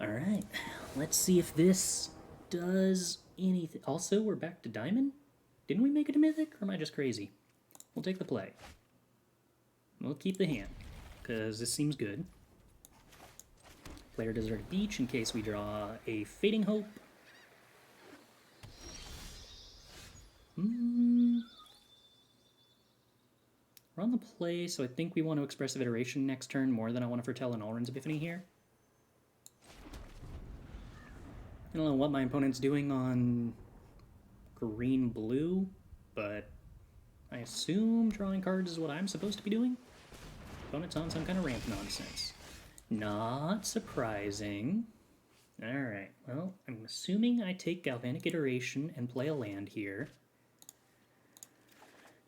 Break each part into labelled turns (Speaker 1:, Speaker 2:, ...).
Speaker 1: Alright, let's see if this does anything. Also, we're back to Diamond? Didn't we make it a Mythic, or am I just crazy? We'll take the play. We'll keep the hand, because this seems good. Player Deserted Beach in case we draw a Fading Hope. We're on the play, so I think we want to Expressive Iteration next turn more than I want to foretell an A-Alrund's Epiphany here. I don't know what my opponent's doing on green-blue, but I assume drawing cards is what I'm supposed to be doing. Opponent's on some kind of ramp nonsense. Not surprising. Alright, well, I'm assuming I take Galvanic Iteration and play a land here.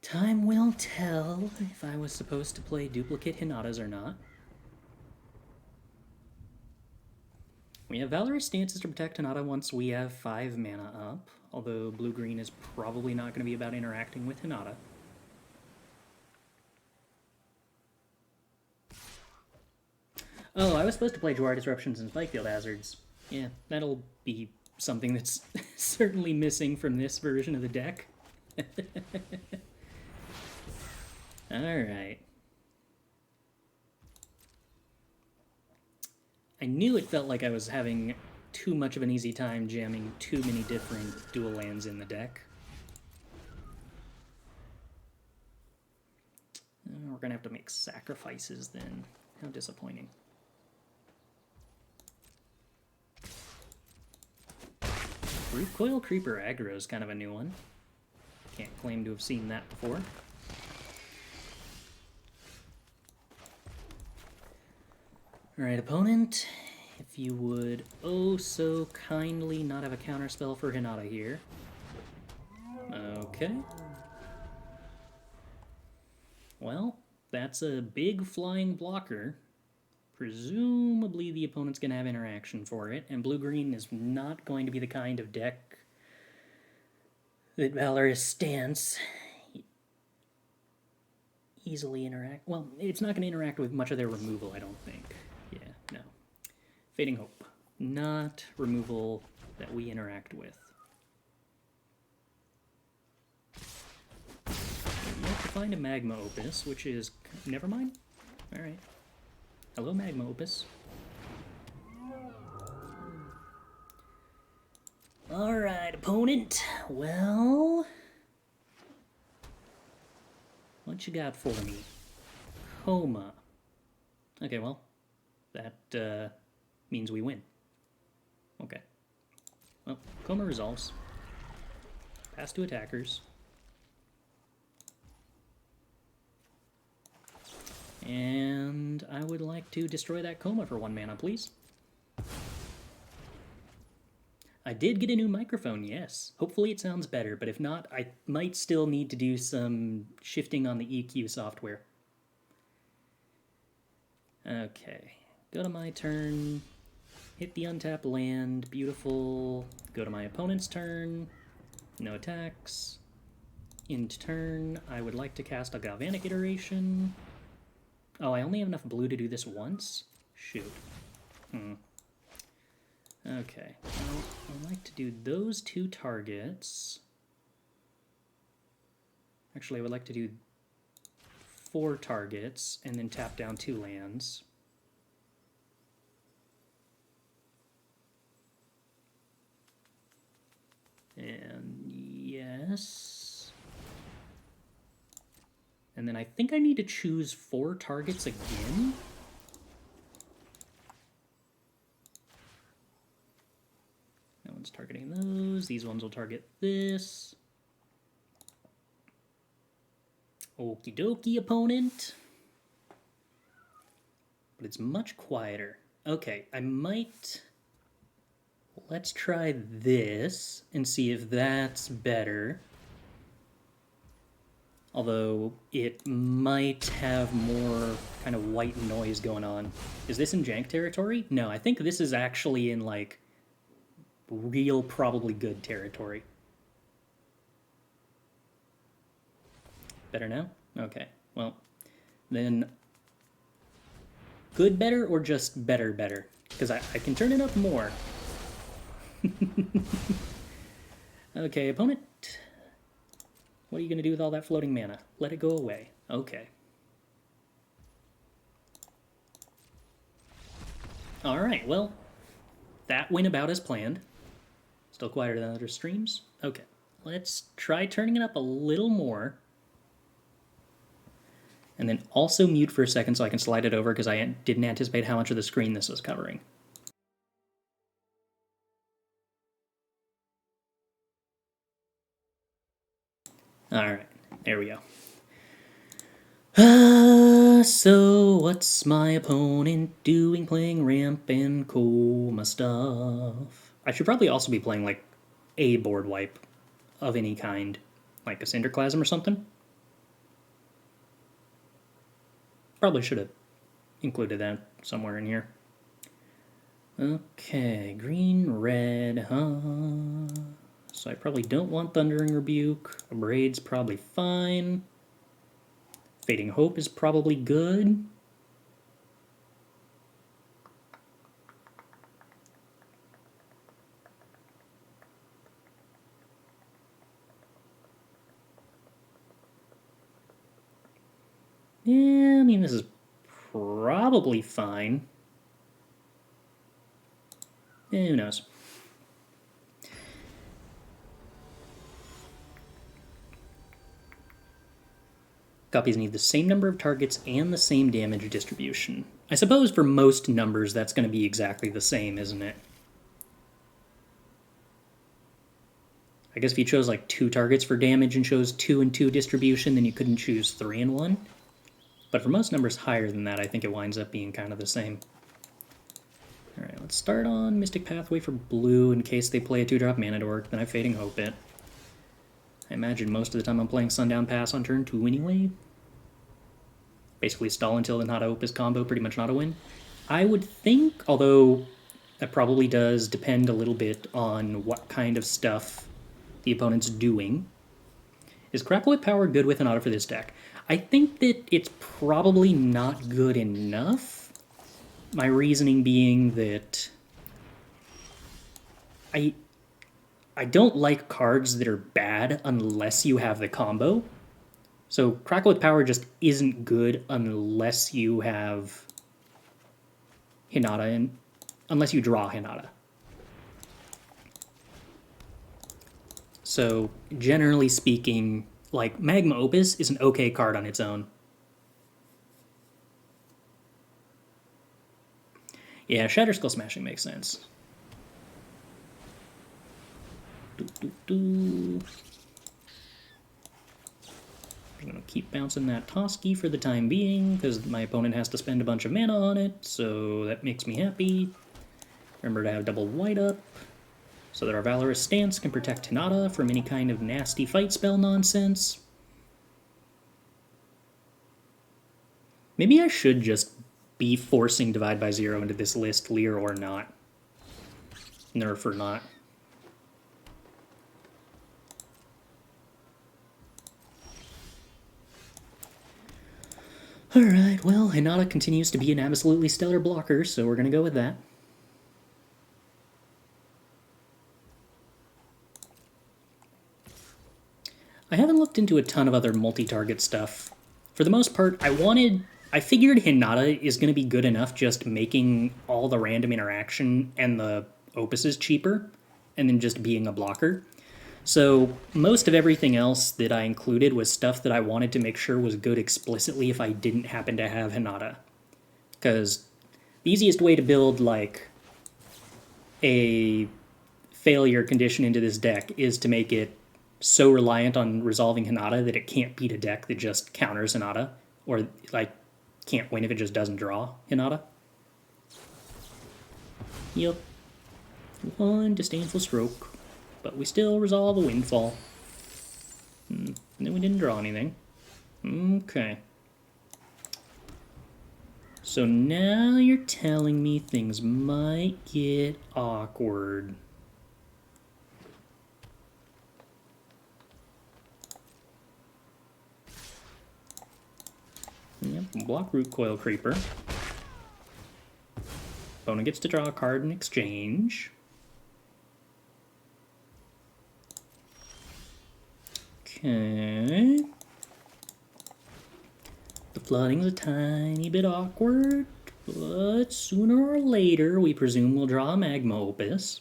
Speaker 1: Time will tell if I was supposed to play duplicate Hinatas or not. We have Valorous Stances to protect Hinata once we have 5 mana up, although blue-green is probably not going to be about interacting with Hinata. Oh, I was supposed to play Jwari Disruptions and Spikefield Hazards. Yeah, that'll be something that's certainly missing from this version of the deck. Alright. I knew it felt like I was having too much of an easy time jamming too many different dual lands in the deck. We're gonna have to make sacrifices then. How disappointing. Recoil Creeper aggro is kind of a new one. Can't claim to have seen that before. Alright, opponent, if you would oh so kindly not have a counterspell for Hinata here. Okay. Well, that's a big flying blocker. Presumably the opponent's going to have interaction for it, and blue-green is not going to be the kind of deck that Valorous Stance easily interact. Well, it's not going to interact with much of their removal, I don't think. Yeah, no. Fading Hope. Not removal that we interact with. You have to find a Magma Opus, which is... Never mind? Alright. Hello, Magma Opus. Alright, opponent. Well... What you got for me? Coma. Okay, well... That means we win. Okay. Well, Coma resolves. Pass to attackers. And I would like to destroy that Coma for 1 mana, please. I did get a new microphone, yes. Hopefully it sounds better, but if not, I might still need to do some shifting on the EQ software. Okay. Go to my turn, hit the untapped land, beautiful. Go to my opponent's turn, no attacks. End turn, I would like to cast a Galvanic Iteration. Oh, I only have enough blue to do this once? Shoot. Okay, well, I'd like to do those 2 targets. Actually, I would like to do 4 targets, and then tap down 2 lands. And yes. And then I think I need to choose 4 targets again. That one's targeting those. These ones will target this. Okie dokie, opponent. But it's much quieter. Okay, I might... Let's try this and see if that's better. Although it might have more kind of white noise going on. Is this in jank territory? No, I think this is actually in, like, real, probably good territory. Better now? Okay, well, then... Good better or just better better? Because I can turn it up more. Okay, opponent. What are you going to do with all that floating mana? Let it go away. Okay. Alright, well, that went about as planned. Still quieter than other streams? Okay, let's try turning it up a little more. And then also mute for a second so I can slide it over because I didn't anticipate how much of the screen this was covering. Alright, there we go. So what's my opponent doing? Playing ramp and coma stuff. I should probably also be playing like a board wipe of any kind, like a Cinderclasm or something. Probably should have included that somewhere in here. Okay, green, red, huh? So I probably don't want Thundering Rebuke. Abrade's probably fine. Fading Hope is probably good. Yeah, I mean, this is probably fine. Who knows? Copies need the same number of targets and the same damage distribution. I suppose for most numbers that's going to be exactly the same, isn't it? I guess if you chose like 2 targets for damage and chose 2 and 2 distribution, then you couldn't choose 3 and 1. But for most numbers higher than that, I think it winds up being kind of the same. Alright, let's start on Mystic Pathway for blue in case they play a 2-drop Mana Dork, then I Fading Hope it. I imagine most of the time I'm playing Sundown Pass on turn 2 anyway. Basically stall until the Hinata Opus combo, pretty much not a win. I would think, although that probably does depend a little bit on what kind of stuff the opponent's doing. Is Crackle with Power good with Hinata for this deck? I think that it's probably not good enough. My reasoning being that I don't like cards that are bad unless you have the combo. So Crackle with Power just isn't good unless you have Hinata and unless you draw Hinata. So generally speaking, like Magma Opus is an okay card on its own. Yeah, Shatter Skull Smashing makes sense. I'm going to keep bouncing that Toski for the time being, because my opponent has to spend a bunch of mana on it, so that makes me happy. Remember to have double white up, so that our Valorous Stance can protect Hinata from any kind of nasty fight spell nonsense. Maybe I should just be forcing Divide by Zero into this list, Lier or not. Nerf or not. Alright, well, Hinata continues to be an absolutely stellar blocker, so we're going to go with that. I haven't looked into a ton of other multi-target stuff. For the most part, I figured Hinata is going to be good enough just making all the random interaction and the opuses cheaper, and then just being a blocker. So most of everything else that I included was stuff that I wanted to make sure was good explicitly if I didn't happen to have Hinata. Because the easiest way to build, like, a failure condition into this deck is to make it so reliant on resolving Hinata that it can't beat a deck that just counters Hinata, or, like, can't win if it just doesn't draw Hinata. Yep. 1 Disdainful Stroke. But we still resolve a Windfall. And then we didn't draw anything. Okay. So now you're telling me things might get awkward. Yep, block Root Coil Creeper. Opponent gets to draw a card in exchange. Okay. The flooding's a tiny bit awkward, but sooner or later we presume we'll draw a Magma Opus.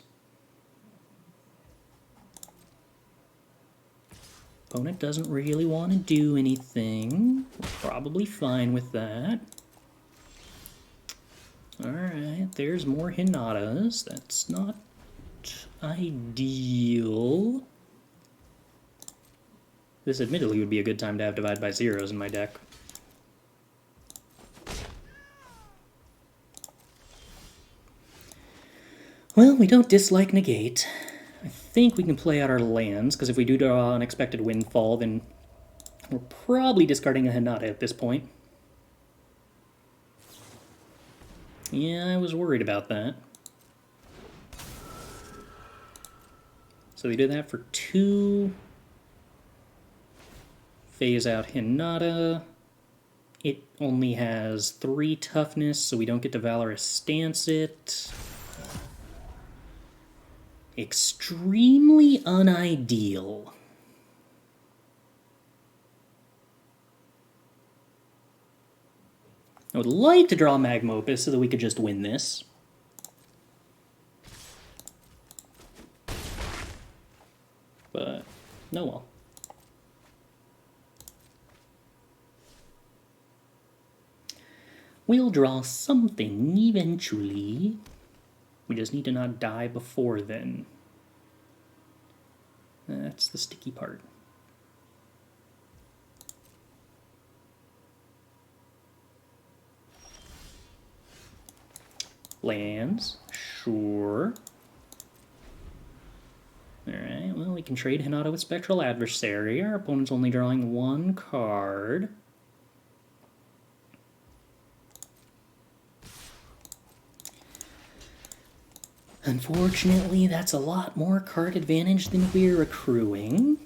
Speaker 1: Opponent doesn't really want to do anything. We're probably fine with that. Alright, there's more Hinatas. That's not ideal. This admittedly would be a good time to have Divide by Zeros in my deck. Well, we don't dislike Negate. I think we can play out our lands, because if we do draw Unexpected Windfall, then we're probably discarding a Hinata at this point. Yeah, I was worried about that. So we did that for 2. Phase out Hinata. It only has 3 toughness, so we don't get to Valorous Stance it. Extremely unideal. I would like to draw Magma Opus so that we could just win this. But, no well. We'll draw something eventually. We just need to not die before then. That's the sticky part. Lands, sure. Alright, well, we can trade Hinata with Spectral Adversary. Our opponent's only drawing 1 card. Unfortunately, that's a lot more card advantage than we're accruing.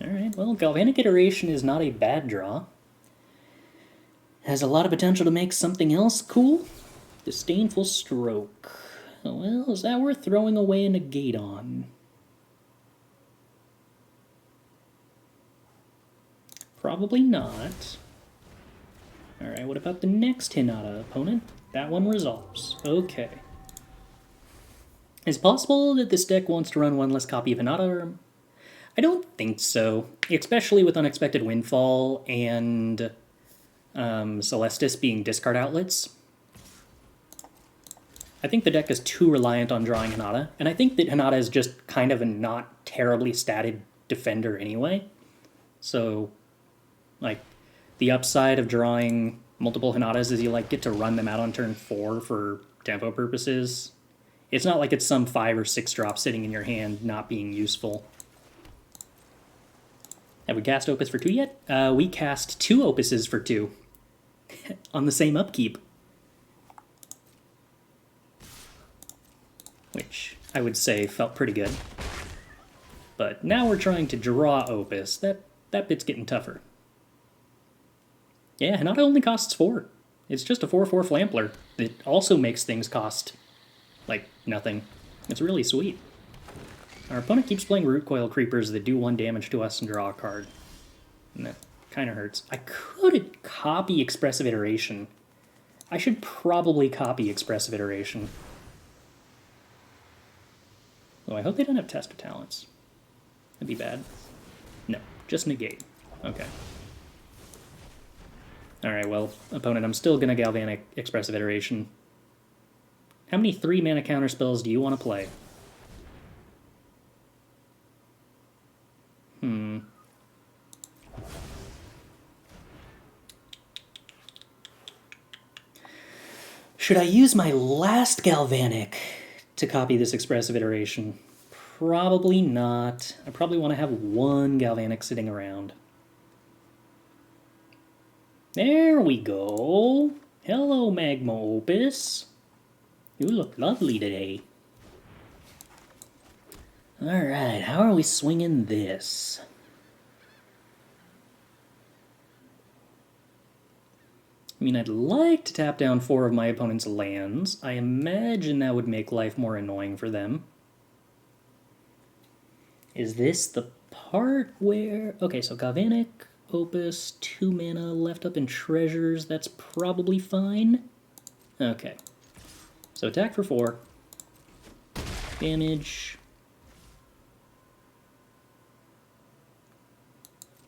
Speaker 1: Alright, well, Galvanic Iteration is not a bad draw. Has a lot of potential to make something else cool. Disdainful Stroke. Well, is that worth throwing away a Negate on? Probably not. Alright, what about the next Hinata opponent? That one resolves. Okay. Is it possible that this deck wants to run 1 less copy of Hinata? Or... I don't think so. Especially with Unexpected Windfall and Celestus being discard outlets. I think the deck is too reliant on drawing Hinata, and I think that Hinata is just kind of a not terribly statted defender anyway. So, like, the upside of drawing multiple Hinatas is you, like, get to run them out on turn 4 for tempo purposes. It's not like it's some 5 or 6 drop sitting in your hand not being useful. Have we cast Opus for 2 yet? We cast 2 Opuses for 2 on the same upkeep. Which I would say felt pretty good. But now we're trying to draw Opus. That bit's getting tougher. Yeah, Hinata only costs 4. It's just a 4/4 Flampler. It also makes things cost, like, nothing. It's really sweet. Our opponent keeps playing Root Coil Creepers that do 1 damage to us and draw a card. And that kind of hurts. I could copy Expressive Iteration. I should probably copy Expressive Iteration. Oh, I hope they don't have Test of Talents. That'd be bad. No, just Negate. Okay. Alright, well, opponent, I'm still gonna Galvanic Expressive Iteration. How many 3-mana counter spells do you want to play? Should I use my last Galvanic to copy this Expressive Iteration? Probably not. I probably want to have 1 Galvanic sitting around. There we go. Hello, Magma Opus. You look lovely today. Alright, how are we swinging this? I mean, I'd like to tap down 4 of my opponent's lands. I imagine that would make life more annoying for them. Is this the part where... Okay, so Galvanic Opus, 2 mana left up in treasures. That's probably fine. Okay. So attack for 4. Damage.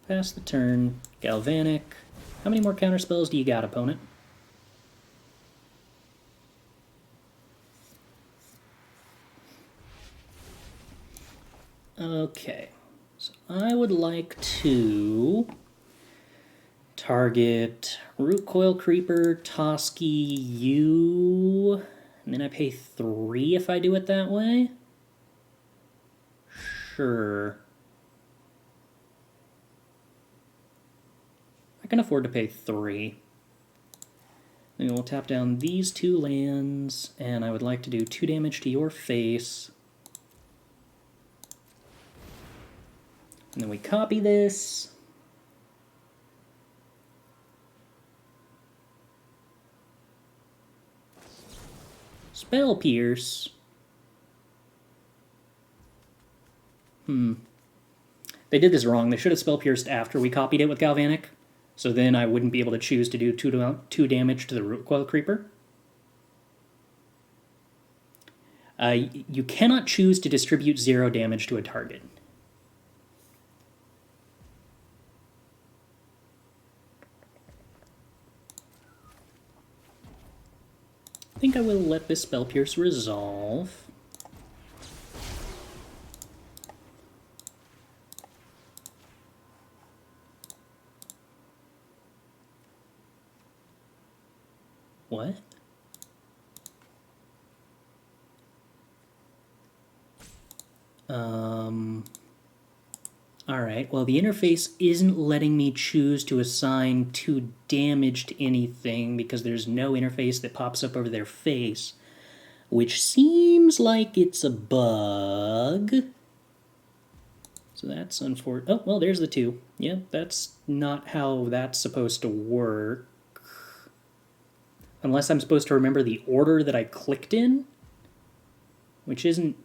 Speaker 1: Pass the turn. Galvanic. How many more counterspells do you got, opponent? Okay. So I would like to target Root Coil Creeper, Toski, you, and then I pay 3 if I do it that way? Sure. I can afford to pay 3. Then we'll tap down these 2 lands, and I would like to do 2 damage to your face. And then we copy this. Spell Pierce. They did this wrong. They should have Spell Pierced after we copied it with Galvanic. So then I wouldn't be able to choose to do 2 damage to the Root Coil Creeper. You cannot choose to distribute 0 damage to a target. I think I will let this Spell Pierce resolve. What? Alright, well the interface isn't letting me choose to assign 2 damage to anything because there's no interface that pops up over their face, which seems like it's a bug. So that's unfortunate. Oh, well there's the 2. Yeah, that's not how that's supposed to work. Unless I'm supposed to remember the order that I clicked in, which isn't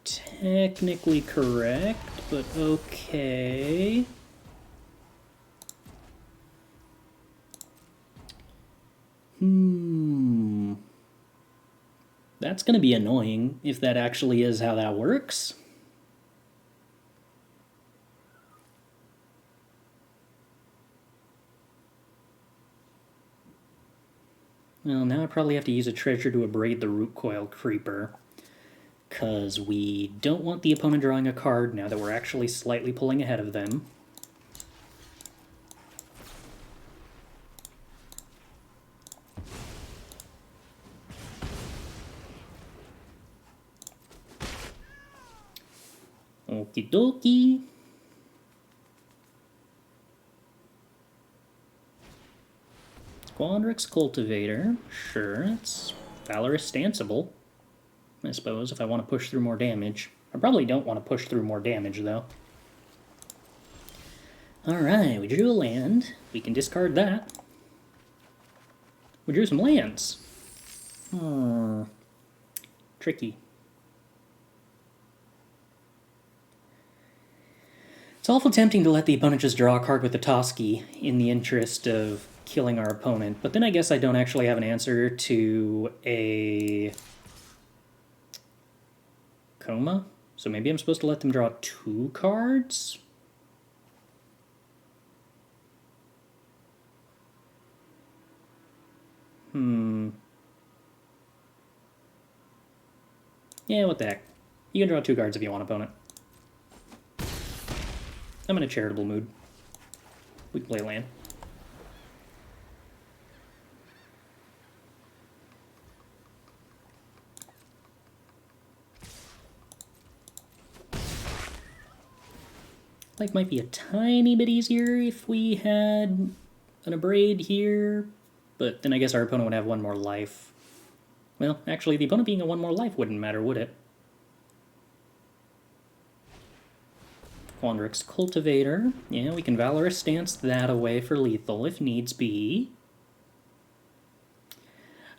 Speaker 1: technically correct, but okay. That's going to be annoying if that actually is how that works. Well, now I probably have to use a treasure to abrade the Root Coil Creeper, because we don't want the opponent drawing a card now that we're actually slightly pulling ahead of them. Okie dokie. Quandrix Cultivator, sure, it's Valorous Stanceable, I suppose, if I want to push through more damage. I probably don't want to push through more damage, though. Alright, we drew a land. We can discard that. We drew some lands. Tricky. It's awful tempting to let the opponent just draw a card with the Toski in the interest of killing our opponent, but then I guess I don't actually have an answer to a coma, so maybe I'm supposed to let them draw 2 cards? Yeah, what the heck. You can draw 2 cards if you want, opponent. I'm in a charitable mood. We can play land. Life might be a tiny bit easier if we had an Abrade here, but then I guess our opponent would have 1 more life. Well, actually, the opponent being a 1 more life wouldn't matter, would it? Quandrix Cultivator. Yeah, we can Valorous Stance that away for lethal if needs be.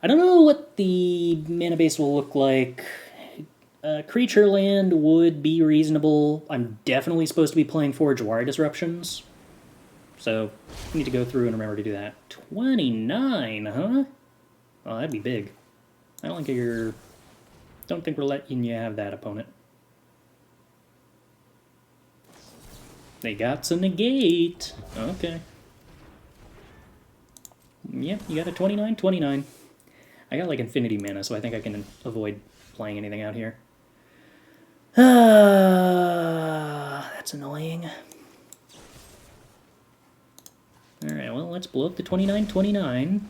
Speaker 1: I don't know what the mana base will look like. Creature land would be reasonable. I'm definitely supposed to be playing 4 Jwari Disruptions. So, I need to go through and remember to do that. 29, huh? Oh, that'd be big. I don't think we're letting you have that, opponent. They got some negate. Okay. Yep, you got a 29. I got like infinity mana, so I think I can avoid playing anything out here. That's annoying. Alright, well, let's blow up the 29.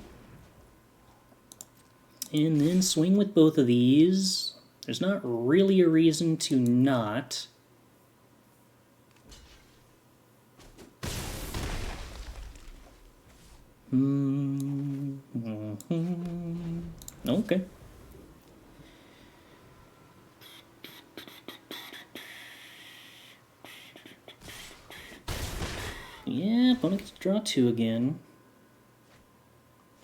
Speaker 1: And then swing with both of these. There's not really a reason to not. Okay. Yeah, opponent gets to draw 2 again.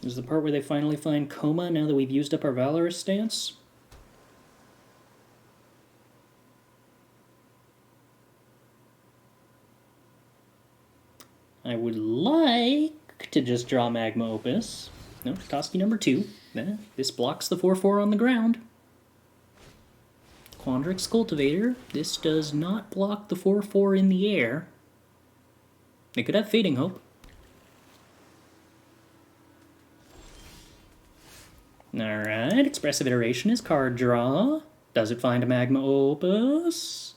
Speaker 1: This is the part where they finally find Coma now that we've used up our Valorous Stance. I would like to just draw Magma Opus. No, Toski number 2. This blocks the 4/4 on the ground. Quandrix Cultivator. This does not block the 4/4 in the air. They could have Fading Hope. Alright, Expressive Iteration is card draw. Does it find a Magma Opus?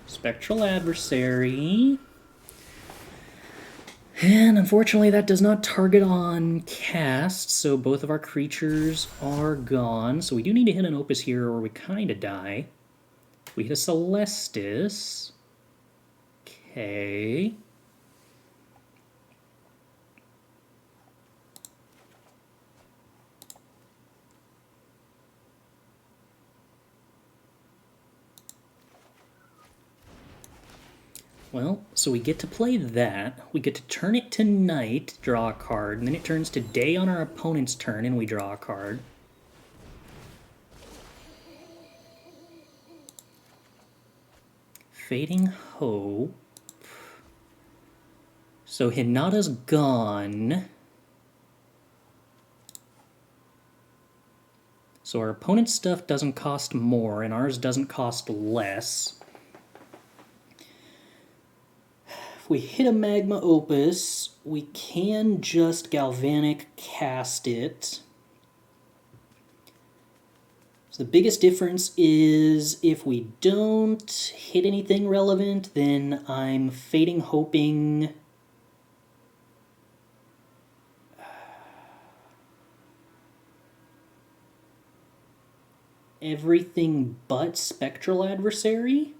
Speaker 1: Spectral Adversary. And unfortunately that does not target on cast, so both of our creatures are gone. So we do need to hit an Opus here or we kind of die. We hit a Celestus. Okay. Well, so we get to play that. We get to turn it to night, draw a card, and then it turns to day on our opponent's turn and we draw a card. Fading Hope. So Hinata's gone. So our opponent's stuff doesn't cost more and ours doesn't cost less. If we hit a Magma Opus, we can just Galvanic cast it. The biggest difference is if we don't hit anything relevant, then I'm Fading Hoping everything but Spectral Adversary.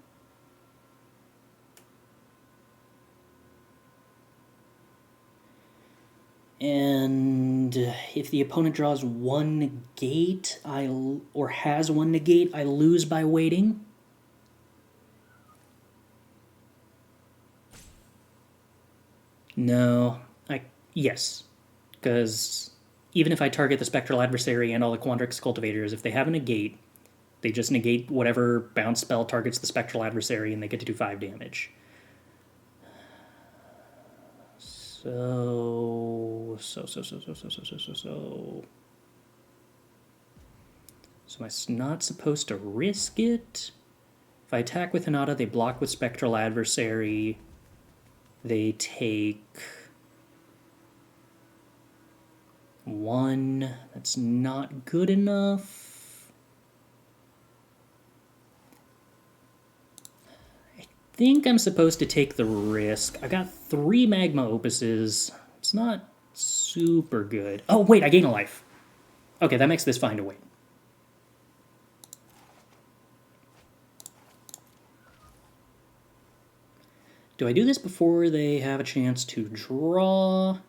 Speaker 1: And if the opponent draws 1 negate, or has 1 negate, I lose by waiting. No, yes, because even if I target the Spectral Adversary and all the Quandrix Cultivators, if they have a negate, they just negate whatever bounce spell targets the Spectral Adversary and they get to do 5 damage. So I'm not supposed to risk it. If I attack with Hinata, they block with Spectral Adversary. They take 1. That's not good enough. I think I'm supposed to take the risk. I got 3 Magma Opuses. It's not super good. Oh, wait, I gain a life. Okay, that makes this fine to wait. Do I do this before they have a chance to draw?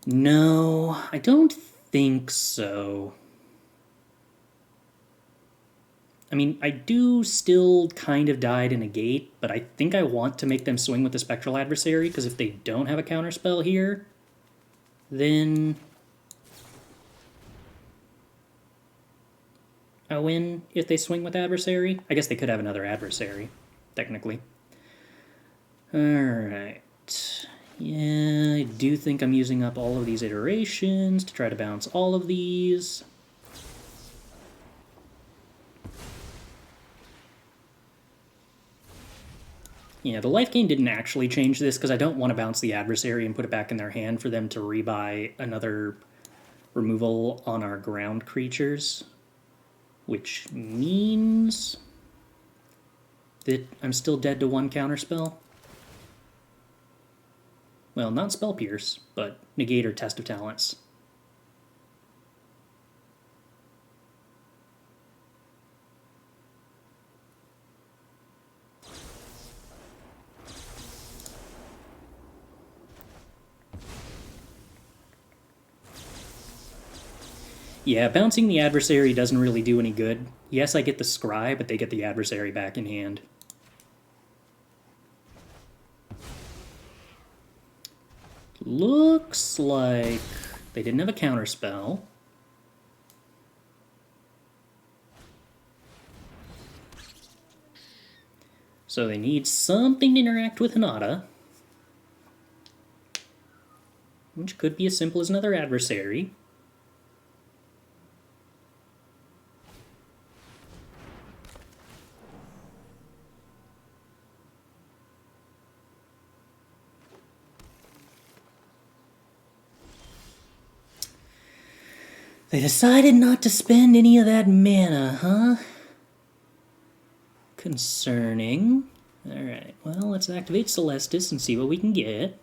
Speaker 1: No, I don't think so. I mean, I do still kind of die to Negate, but I think I want to make them swing with the Spectral Adversary, because if they don't have a counterspell here, then I win if they swing with Adversary. I guess they could have another Adversary, technically. Alright. Yeah, I do think I'm using up all of these iterations to try to bounce all of these. Yeah, the life gain didn't actually change this because I don't want to bounce the Adversary and put it back in their hand for them to rebuy another removal on our ground creatures. Which means that I'm still dead to one counterspell. Well, not Spell Pierce, but Negate or Test of Talents. Yeah, bouncing the Adversary doesn't really do any good. Yes, I get the Scry, but they get the Adversary back in hand. Looks like they didn't have a counterspell. So they need something to interact with Hinata, which could be as simple as another Adversary. They decided not to spend any of that mana, huh? Concerning. Alright, well, let's activate Celestus and see what we can get.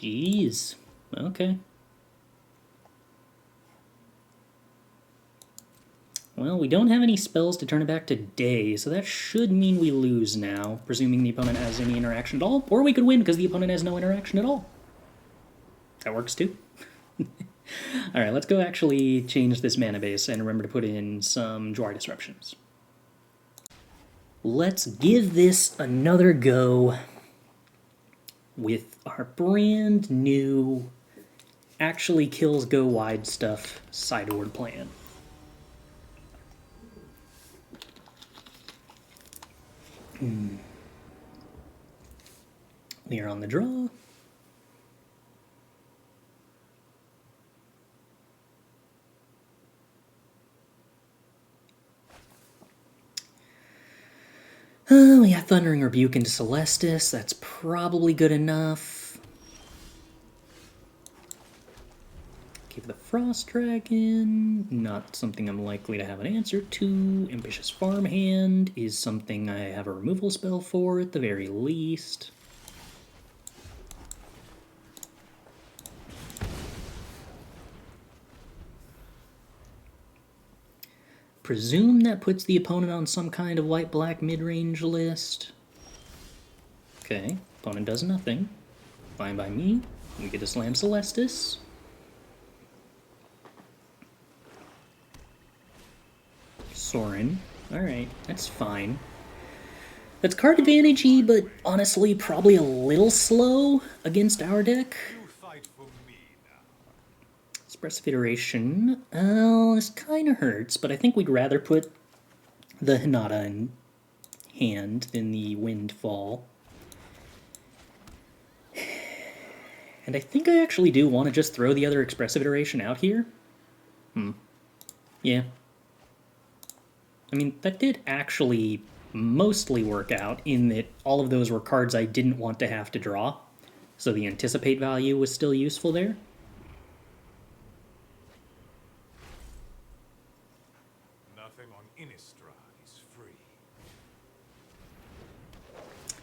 Speaker 1: Jeez. Okay. Well, we don't have any spells to turn it back to day, so that should mean we lose now, presuming the opponent has any interaction at all. Or we could win because the opponent has no interaction at all. That works too. Alright, let's go actually change this mana base and remember to put in some Jwari Disruptions. Let's give this another go with our brand new actually kills go wide stuff sideboard plan. We are on the draw. We got Thundering Rebuke into Celestus. That's probably good enough. Give the Frost Dragon. Not something I'm likely to have an answer to. Ambitious Farmhand is something I have a removal spell for at the very least. Presume that puts the opponent on some kind of white-black mid-range list. Okay, opponent does nothing. Fine by me. We get to slam Celestus. Sorin. Alright, that's fine. That's card advantage-y, but honestly probably a little slow against our deck. Expressive Iteration. Oh, this kind of hurts, but I think we'd rather put the Hinata in hand than the Windfall. And I think I actually do want to just throw the other Expressive Iteration out here. Yeah. I mean, that did actually mostly work out in that all of those were cards I didn't want to have to draw, so the Anticipate value was still useful there.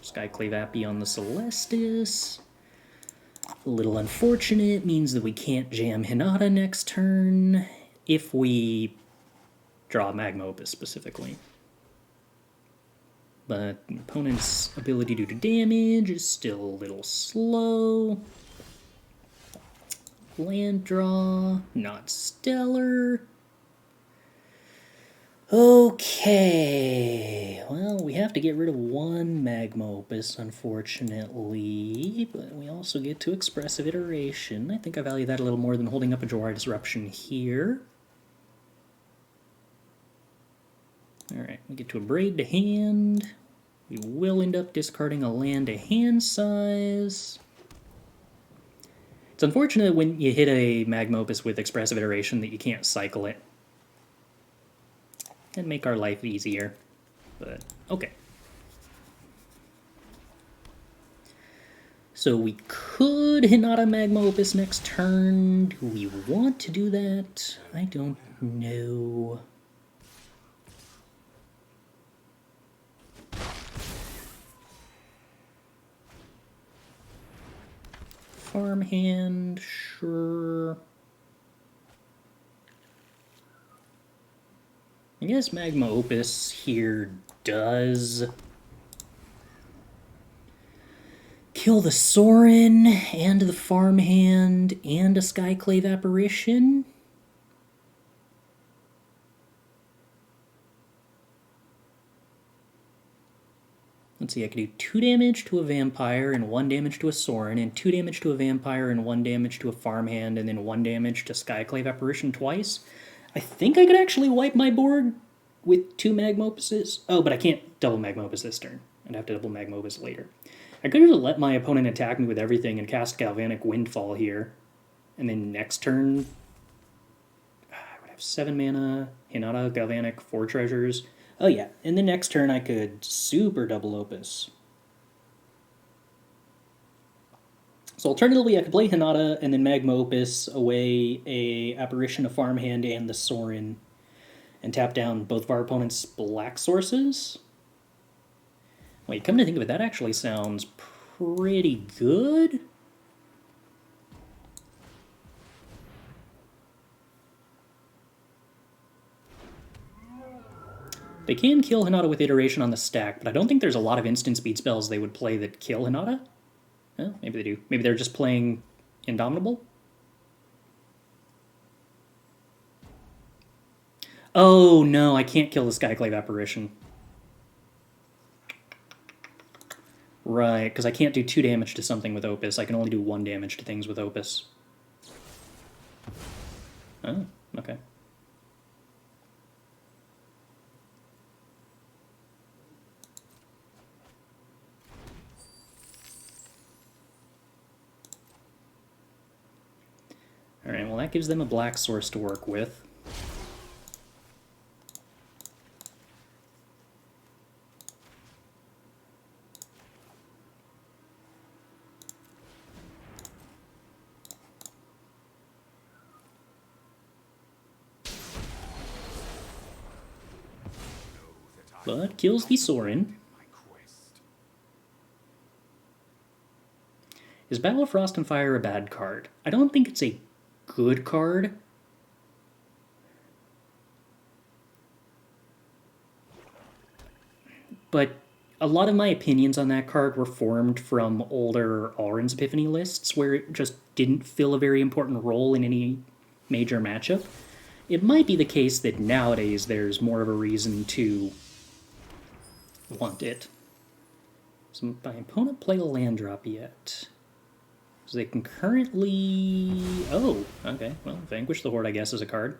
Speaker 1: Skyclave Appy on the Celestus. A little unfortunate, means that we can't jam Hinata next turn if we draw Magma Opus specifically. but the opponent's ability to do damage is still a little slow. Land draw, not stellar. Okay, well, we have to get rid of one Magma Opus, unfortunately, but we also get to Expressive Iteration. I think I value that a little more than holding up a Jwari Disruption here. Alright, we get to Abrade to hand. We will end up discarding a land to hand size. It's unfortunate when you hit a Magma Opus with Expressive Iteration that you can't cycle it. And make our life easier, but okay. So we could Hinata Magma Opus next turn. Do we want to do that? I don't know. Farmhand, sure. I guess Magma Opus here does kill the Sorin and the Farmhand and a Skyclave Apparition. Let's see, I could do 2 damage to a Vampire and 1 damage to a Sorin, and 2 damage to a Vampire and 1 damage to a Farmhand, and then 1 damage to Skyclave Apparition twice. I think I could actually wipe my board with 2 Magma Opuses. Oh, but I can't double Magma Opus this turn. I'd have to double Magma Opus later. I could just let my opponent attack me with everything and cast Galvanic Windfall here. And then next turn, I would have 7 mana, Hinata, Galvanic, 4 treasures. Oh yeah, and then next turn I could super double Opus. So alternatively, I could play Hinata and then Magma Opus away a Apparition, a Farmhand, and the Sorin, and tap down both of our opponent's black sources. Wait, come to think of it, that actually sounds pretty good. They can kill Hinata with Iteration on the stack, but I don't think there's a lot of instant speed spells they would play that kill Hinata. Well, maybe they do. Maybe they're just playing Indomitable? Oh, no, I can't kill the Skyclave Apparition. Right, because I can't do 2 damage to something with Opus. I can only do 1 damage to things with Opus. Oh, okay. Alright, well that gives them a black source to work with. But kills the Sorin. Is Battle of Frost and Fire a bad card? I don't think it's a good card. But a lot of my opinions on that card were formed from older A-Alrund's Epiphany lists where it just didn't fill a very important role in any major matchup. It might be the case that nowadays there's more of a reason to want it. Does my opponent play a land drop yet? So they can currently... Oh, okay. Well, Vanquish the Horde, I guess, is a card.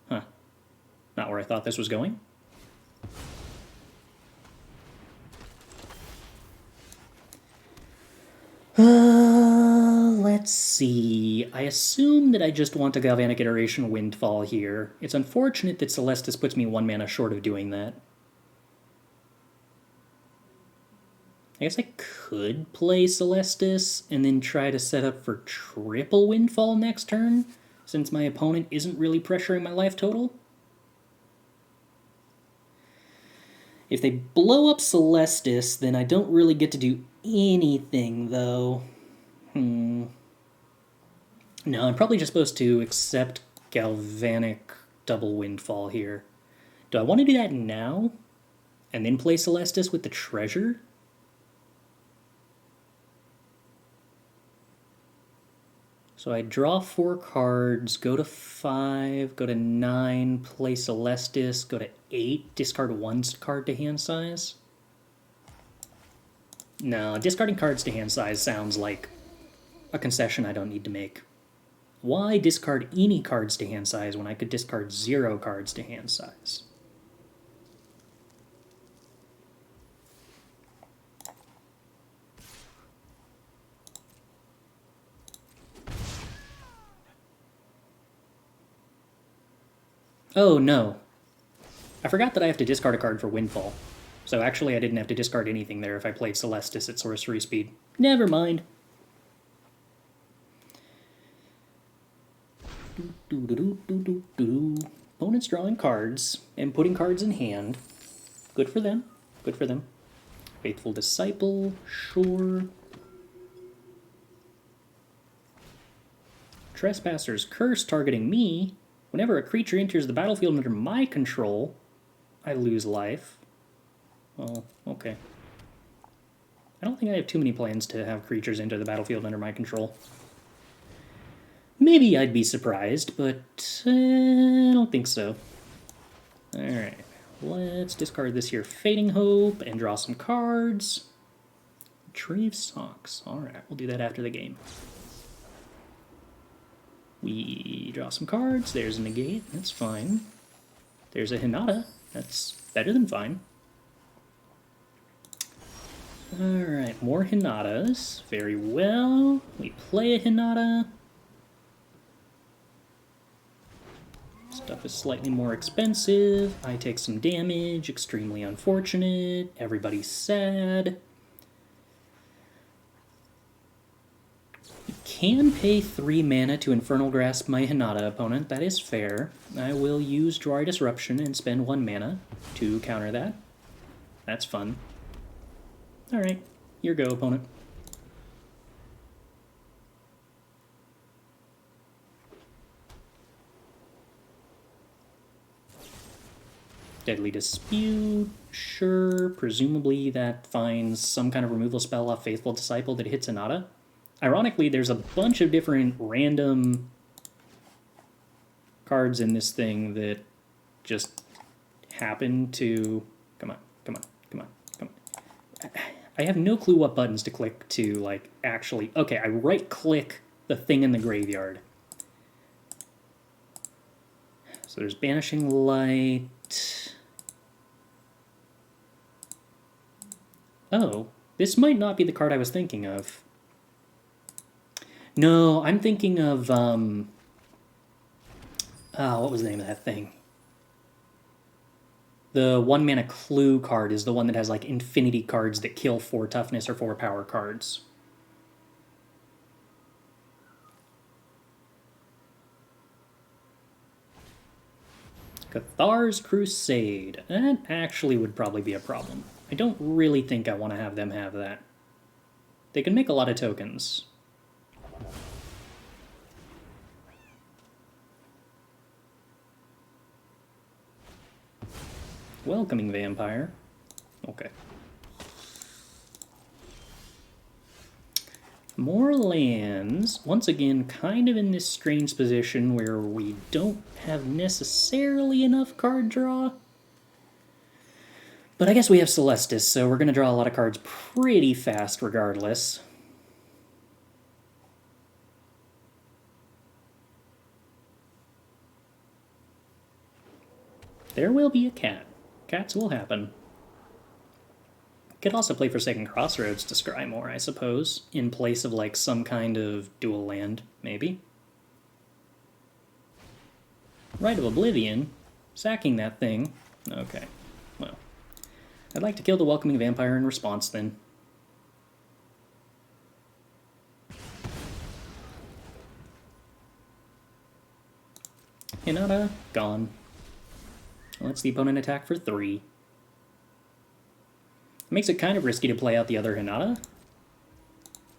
Speaker 1: Huh. Not where I thought this was going. Let's see. I assume that I just want a Galvanic Iteration Windfall here. It's unfortunate that Celestus puts me 1 mana short of doing that. I guess I could play Celestus and then try to set up for triple Windfall next turn, since my opponent isn't really pressuring my life total. If they blow up Celestus, then I don't really get to do anything, though. No, I'm probably just supposed to accept Galvanic double Windfall here. Do I want to do that now? and then play Celestus with the treasure? So I draw 4 cards, go to 5, go to 9, play Celestus, go to 8, discard 1 card to hand size. No, discarding cards to hand size sounds like a concession I don't need to make. Why discard any cards to hand size when I could discard 0 cards to hand size? Oh no. I forgot that I have to discard a card for Windfall. So actually I didn't have to discard anything there if I played Celestus at sorcery speed. Never mind. Opponents drawing cards and putting cards in hand. Good for them. Good for them. Faithful Disciple, sure. Trespasser's Curse targeting me. Whenever a creature enters the battlefield under my control, I lose life. Oh, okay. I don't think I have too many plans to have creatures enter the battlefield under my control. Maybe I'd be surprised, but I don't think so. Alright, let's discard this here Fading Hope and draw some cards. Tree of Socks. Alright, we'll do that after the game. We draw some cards. There's a Negate. That's fine. There's a Hinata. That's better than fine. Alright, more Hinatas. Very well. We play a Hinata. Stuff is slightly more expensive. I take some damage. Extremely unfortunate. Everybody's sad. Can pay 3 mana to Infernal Grasp my Hinata opponent. That is fair. I will use Jwari Disruption and spend 1 mana to counter that. That's fun. Alright, your go, opponent. Deadly Dispute, sure. Presumably that finds some kind of removal spell off Faithful Disciple that hits Hinata. Ironically, there's a bunch of different random cards in this thing that just happen to... Come on, come on, come on, come on. I have no clue what buttons to click to, like, actually... Okay, I right-click the thing in the graveyard. So there's Banishing Light... Oh, this might not be the card I was thinking of. No, I'm thinking of, what was the name of that thing? The 1-mana Clue card is the one that has, like, infinity cards that kill 4 toughness or 4 power cards. Cathar's Crusade. That actually would probably be a problem. I don't really think I want to have them have that. They can make a lot of tokens. Welcoming Vampire. Okay. More lands. Once again, kind of in this strange position where we don't have necessarily enough card draw. But I guess we have Celestus, so we're going to draw a lot of cards pretty fast regardless. There will be a cat. Cats will happen. Could also play Forsaken Crossroads to scry more, I suppose, in place of like some kind of dual land, maybe. Rite of Oblivion, sacking that thing. Okay, well, I'd like to kill the Welcoming Vampire in response then. Hinata, gone. Lets the opponent attack for 3. It makes it kind of risky to play out the other Hinata,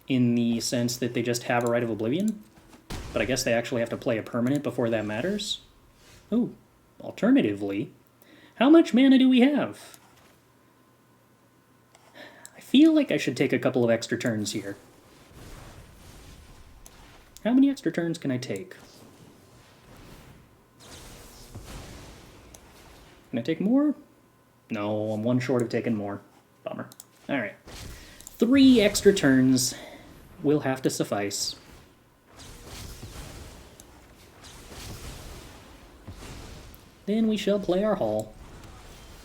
Speaker 1: in the sense that they just have a Rite of Oblivion, but I guess they actually have to play a permanent before that matters. Ooh, alternatively, how much mana do we have? feel like I should take a couple of extra turns here. How many extra turns can I take? Can I take more? No, I'm one short of taking more. Bummer. Alright. 3 extra turns will have to suffice. Then we shall play our Hall,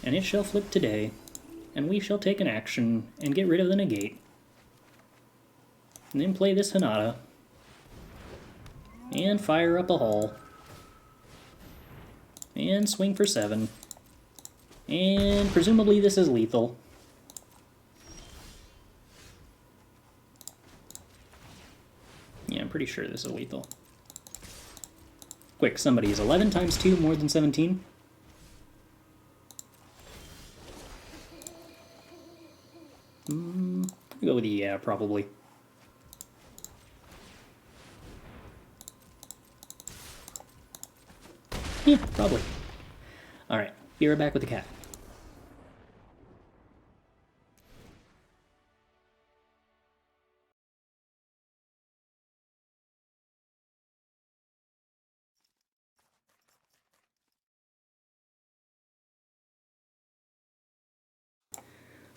Speaker 1: and it shall flip today, and we shall take an action and get rid of the Negate. And then play this Hinata, and fire up a Hall, and swing for 7. And presumably this is lethal. Yeah, I'm pretty sure this is lethal. Quick, somebody, is 11 times 2 more than 17? I'll go with the yeah, probably. Yeah, probably. Alright, be right back with the cat.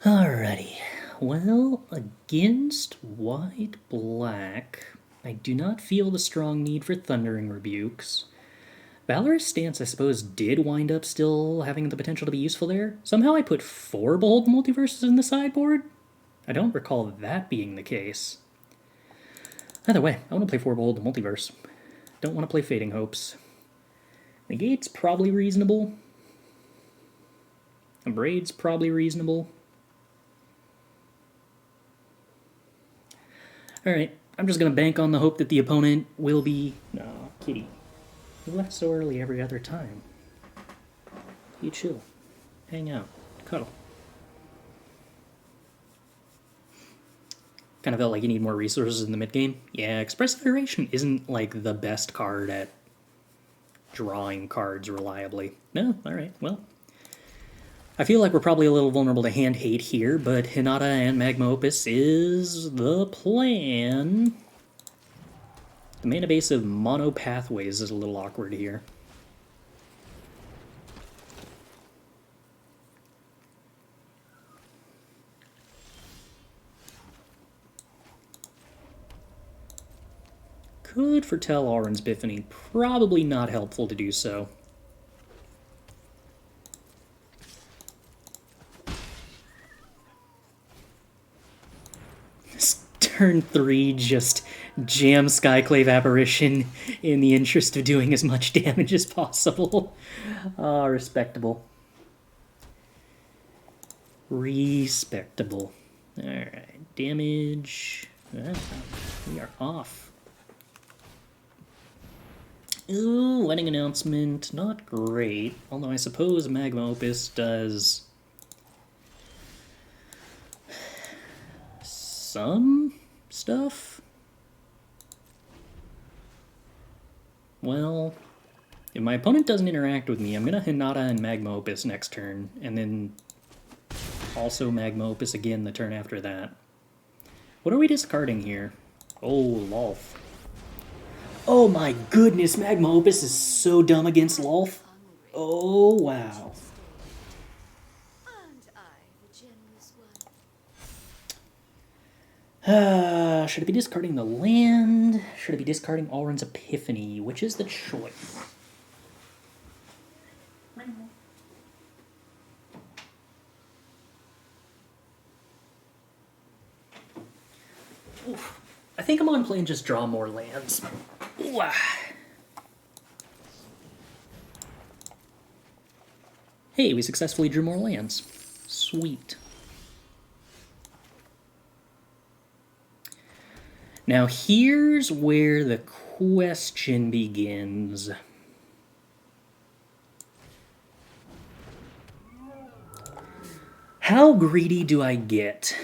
Speaker 1: Alrighty, well, against white-black, I do not feel the strong need for Thundering Rebukes. Valorous Stance, I suppose, did wind up still having the potential to be useful there. Somehow I put 4 Behold the Multiverses in the sideboard? I don't recall that being the case. Either way, I want to play 4 Behold the Multiverse. Don't want to play Fading Hopes. Negate's probably reasonable. Abrade's probably reasonable. Alright, I'm just going to bank on the hope that the opponent will be... No, kitty. You left so early every other time. You chill. Hang out. Cuddle. Kind of felt like you need more resources in the mid-game. Yeah, Expressive Iteration isn't, like, the best card at drawing cards reliably. No? Alright, well... I feel like we're probably a little vulnerable to hand hate here, but Hinata and Magma Opus is the plan. The mana base of mono pathways is a little awkward here. Could foretell A-Alrund's Epiphany, probably not helpful to do so. Turn 3, just jam Skyclave Apparition in the interest of doing as much damage as possible. Ah, respectable. Respectable. Alright, damage. We are off. Ooh, wedding announcement. Not great. Although I suppose Magma Opus does... some stuff? Well, if my opponent doesn't interact with me, I'm going to Hinata and Magma Opus next turn, and then also Magma Opus again the turn after that. What are we discarding here? Oh, Lolth. Oh my goodness, Magma Opus is so dumb against Lolth. Oh, wow. Should I be discarding the land? Should I be discarding A-Alrund's Epiphany? Which is the choice? Oof. I think I'm on play and just draw more lands. Ooh. Hey, we successfully drew more lands. Sweet. Now here's where the question begins. How greedy do I get?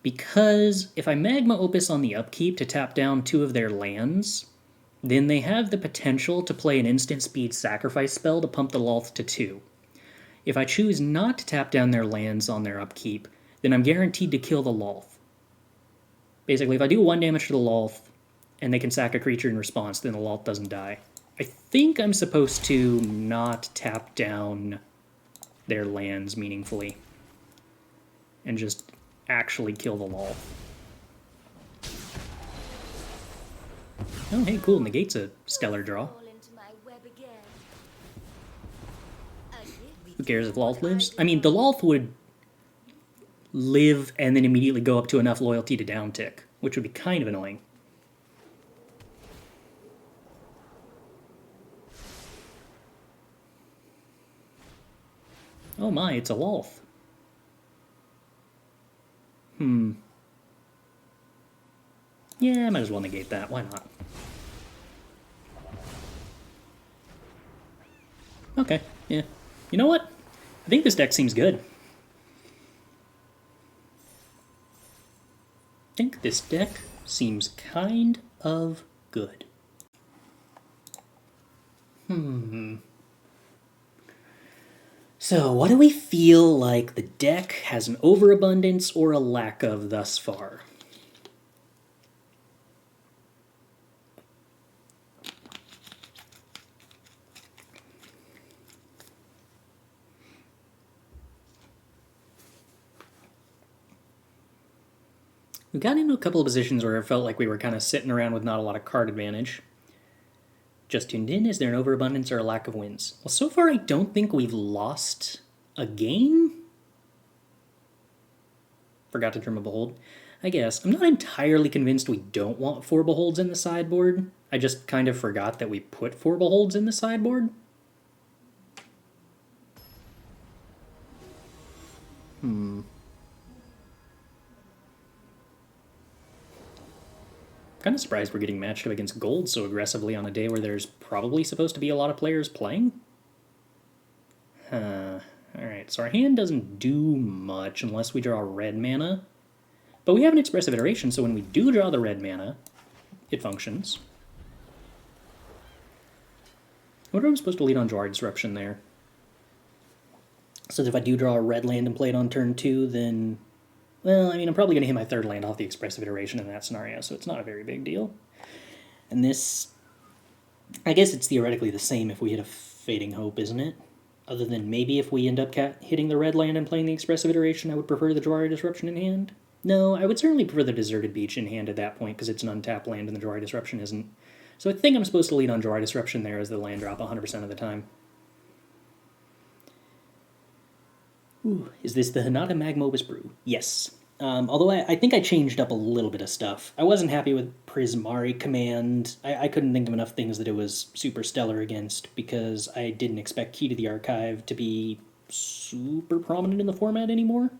Speaker 1: Because if I Magma Opus on the upkeep to tap down 2 of their lands, then they have the potential to play an instant speed sacrifice spell to pump the Lolth to 2. If I choose not to tap down their lands on their upkeep, then I'm guaranteed to kill the Lolth. Basically, if I do 1 damage to the Lolth, and they can sack a creature in response, then the Lolth doesn't die. I think I'm supposed to not tap down their lands meaningfully, and just actually kill the Lolth. Oh, hey, cool. Negate's a stellar draw. Who cares if Lolth lives? I mean, the Lolth would live and then immediately go up to enough loyalty to downtick, which would be kind of annoying. Oh my, it's a Lolth. Yeah, I might as well negate that. Why not? Okay, yeah. You know what? I think this deck seems good. I think this deck seems kind of good. So, what do we feel like the deck has an overabundance or a lack of thus far? We got into a couple of positions where it felt like we were kind of sitting around with not a lot of card advantage. Just tuned in. Is there an overabundance or a lack of wins? Well, so far I don't think we've lost a game. Forgot to trim a Behold. I guess. I'm not entirely convinced we don't want 4 Beholds in the sideboard. I just kind of forgot that we put 4 Beholds in the sideboard. Kind of surprised we're getting matched up against gold so aggressively on a day where there's probably supposed to be a lot of players playing. Alright, so our hand doesn't do much unless we draw red mana. But we have an Expressive Iteration, so when we do draw the red mana, it functions. I wonder if I'm supposed to lead on Jwari Disruption there. So if I do draw a red land and play it on turn 2, then... Well, I mean, I'm probably going to hit my 3rd land off the Expressive Iteration in that scenario, so it's not a very big deal. And this... I guess it's theoretically the same if we hit a Fading Hope, isn't it? Other than maybe if we end up hitting the red land and playing the Expressive Iteration, I would prefer the Jwari Disruption in hand. No, I would certainly prefer the Deserted Beach in hand at that point, because it's an untapped land and the Jwari Disruption isn't. So I think I'm supposed to lead on Jwari Disruption there as the land drop 100% of the time. Ooh, is this the Hinata Magma Opus brew? Yes. Although I think I changed up a little bit of stuff. I wasn't happy with Prismari Command. I couldn't think of enough things that it was super stellar against because I didn't expect Key to the Archive to be super prominent in the format anymore.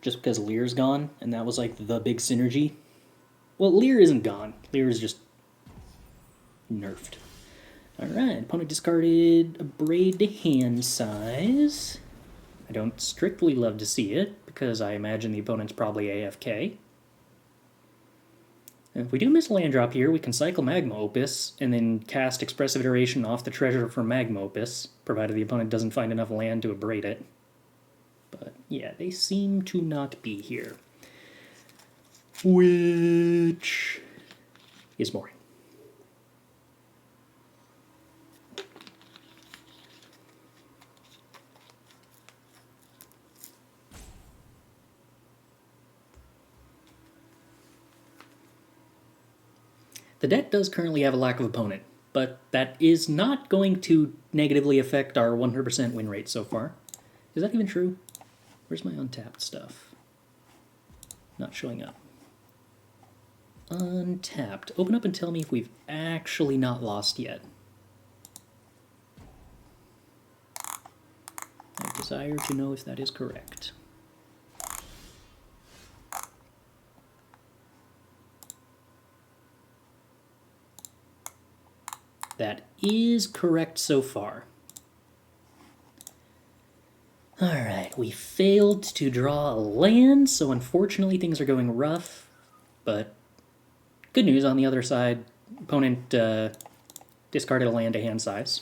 Speaker 1: Just because Lear's gone, and that was like the big synergy. Well, Lear isn't gone. Lear is just nerfed. Alright, opponent discarded Abrade to hand size. I don't strictly love to see it, because I imagine the opponent's probably AFK. And if we do miss a land drop here, we can cycle Magma Opus, and then cast Expressive Iteration off the treasure from Magma Opus, provided the opponent doesn't find enough land to abrade it. But yeah, they seem to not be here. Which is boring. The deck does currently have a lack of opponent, but that is not going to negatively affect our 100% win rate so far. Is that even true? Where's my untapped stuff? Not showing up. Untapped. Open up and tell me if we've actually not lost yet. I desire to know if that is correct. That is correct so far. Alright, we failed to draw a land, so unfortunately things are going rough, but Good news on the other side, opponent discarded a land to hand size.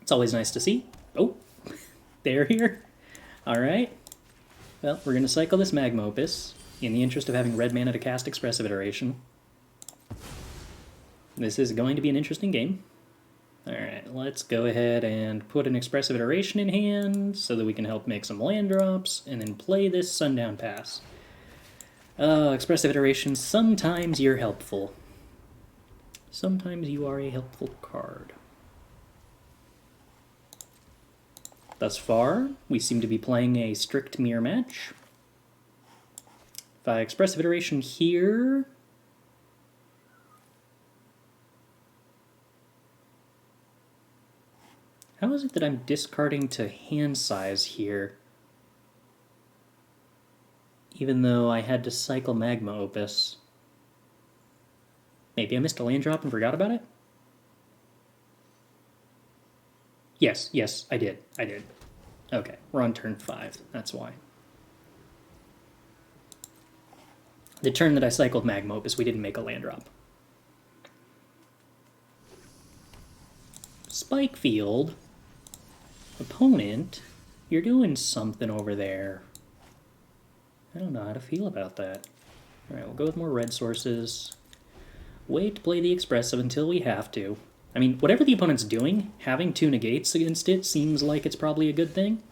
Speaker 1: It's always nice to see. Oh, they're here. Alright. Well, we're going to cycle this Magma Opus in the interest of having red mana to cast Expressive Iteration. This is going to be an interesting game. Alright, let's go ahead and put an Expressive Iteration in hand so that we can help make some land drops, and then play this Sundown Pass. Expressive Iteration, sometimes you're helpful. Sometimes you are a helpful card. Thus far, we seem to be playing a strict mirror match. If I Expressive Iteration here... How is it that I'm discarding to hand size here? Even though I had to cycle Magma Opus. Maybe I missed a land drop and forgot about it? Yes, I did. Okay, we're on turn 5, that's why. The turn that I cycled Magma Opus, we didn't make a land drop. Spike Field. Opponent, you're doing something over there. I don't know how to feel about that. Alright, we'll go with more red sources. Wait to play the Expressive until we have to. I mean, whatever the opponent's doing, having 2 negates against it seems like it's probably a good thing.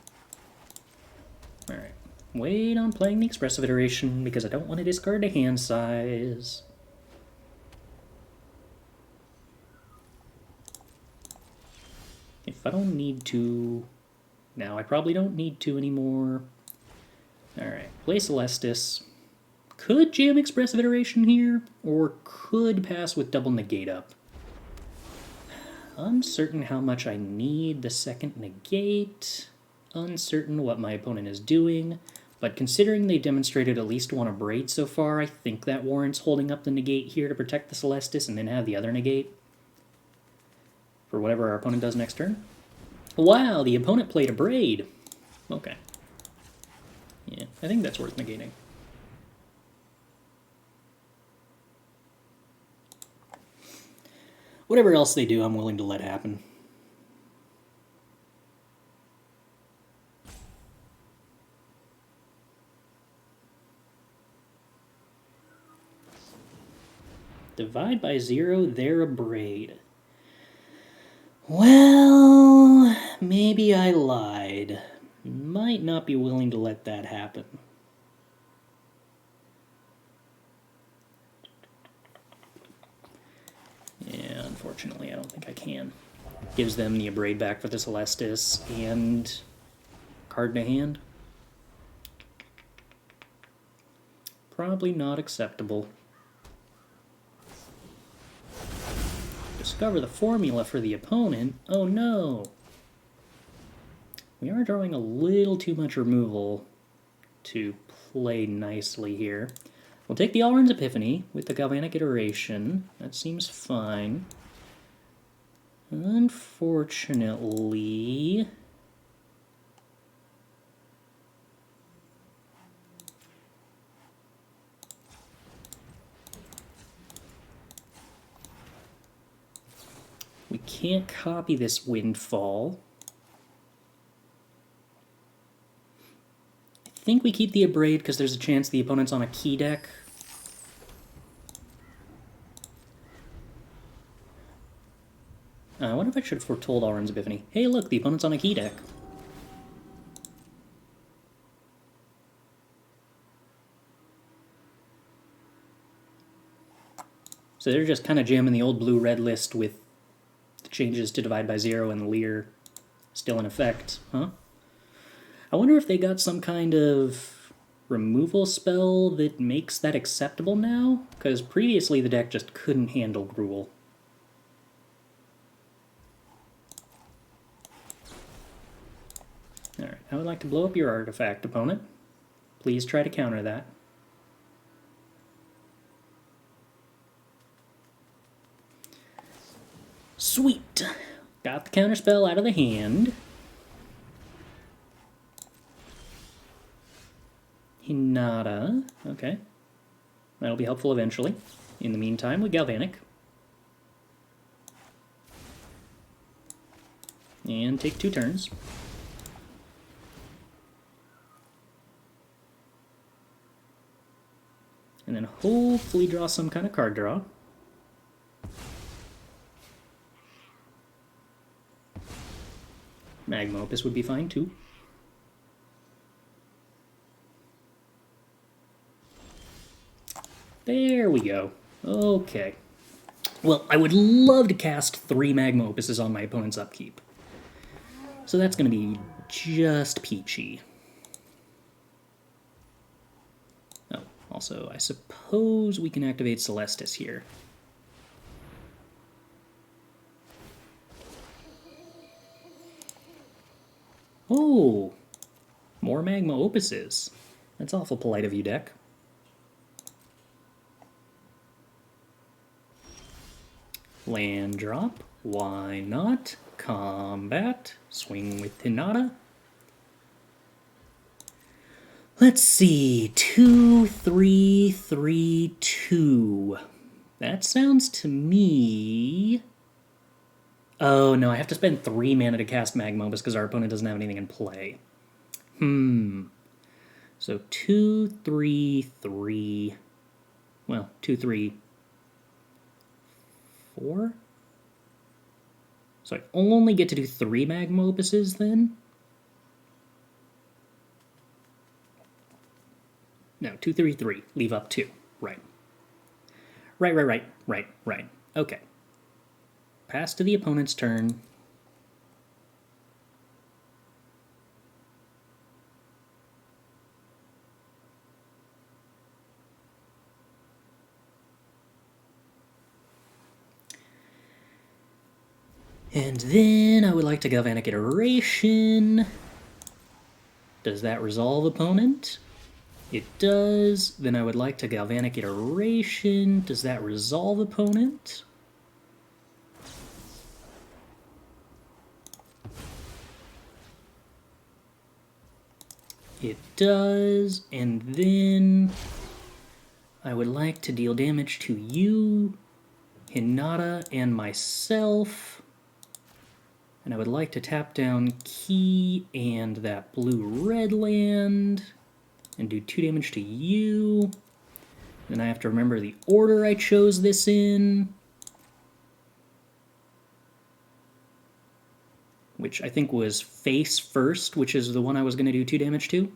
Speaker 1: Alright, wait on playing the Expressive Iteration because I don't want to discard a hand size. If I don't need to... Now I probably don't need to anymore. Alright, play Celestus. Could jam Expressive Iteration here, or could pass with double negate up. Uncertain how much I need the second negate. Uncertain what my opponent is doing. But considering they demonstrated at least one Abrade so far, I think that warrants holding up the negate here to protect the Celestus and then have the other negate for whatever our opponent does next turn. Wow, the opponent played Abrade. Okay. Yeah, I think that's worth negating. Whatever else they do, I'm willing to let happen. Divide by 0, they're Abrade. Well, maybe I lied. Might not be willing to let that happen. Yeah, unfortunately, I don't think I can. Gives them the Abrade back for the Celestus and card in hand. Probably not acceptable. Discover the formula for the opponent. Oh no! We are drawing a little too much removal to play nicely here. We'll take the A-Alrund's Epiphany with the Galvanic Iteration. That seems fine. Unfortunately... we can't copy this Windfall. I think we keep the Abrade because there's a chance the opponent's on a key deck. I wonder if I should have foretold A-Alrund's Epiphany. Hey look, the opponent's on a key deck. So they're just kind of jamming the old blue-red list with the changes to Divide by 0 and Leer still in effect, huh? I wonder if they got some kind of removal spell that makes that acceptable now? Because previously the deck just couldn't handle Gruul. Alright, I would like to blow up your artifact, opponent. Please try to counter that. Sweet! Got the counterspell out of the hand. Hinata. Okay. That'll be helpful eventually. In the meantime, we Galvanic. And take 2 turns. And then hopefully draw some kind of card draw. Magma Opus would be fine too. There we go. Okay. Well, I would love to cast 3 Magma Opuses on my opponent's upkeep. So that's going to be just peachy. Oh, also, I suppose we can activate Celestus here. Oh, more Magma Opuses. That's awful polite of you, deck. Land drop, why not? Combat, swing with Hinata. Let's see, 2, 3, 3, 2. That sounds to me... Oh no, I have to spend 3 mana to cast Magma Opus because our opponent doesn't have anything in play. So 2, 3, 3... Well, 2, 3... 4? So I only get to do 3 Magma Opuses then? No, 2, 3, 3. Leave up 2. Right. Right. Okay. Pass to the opponent's turn. And then I would like to Galvanic Iteration. Does that resolve opponent? It does. Then I would like to Galvanic Iteration. Does that resolve opponent? It does. And then I would like to deal damage to you, Hinata, and myself. And I would like to tap down Key and that blue-red land and do 2 damage to you. Then I have to remember the order I chose this in, which I think was face first, which is the one I was going to do 2 damage to.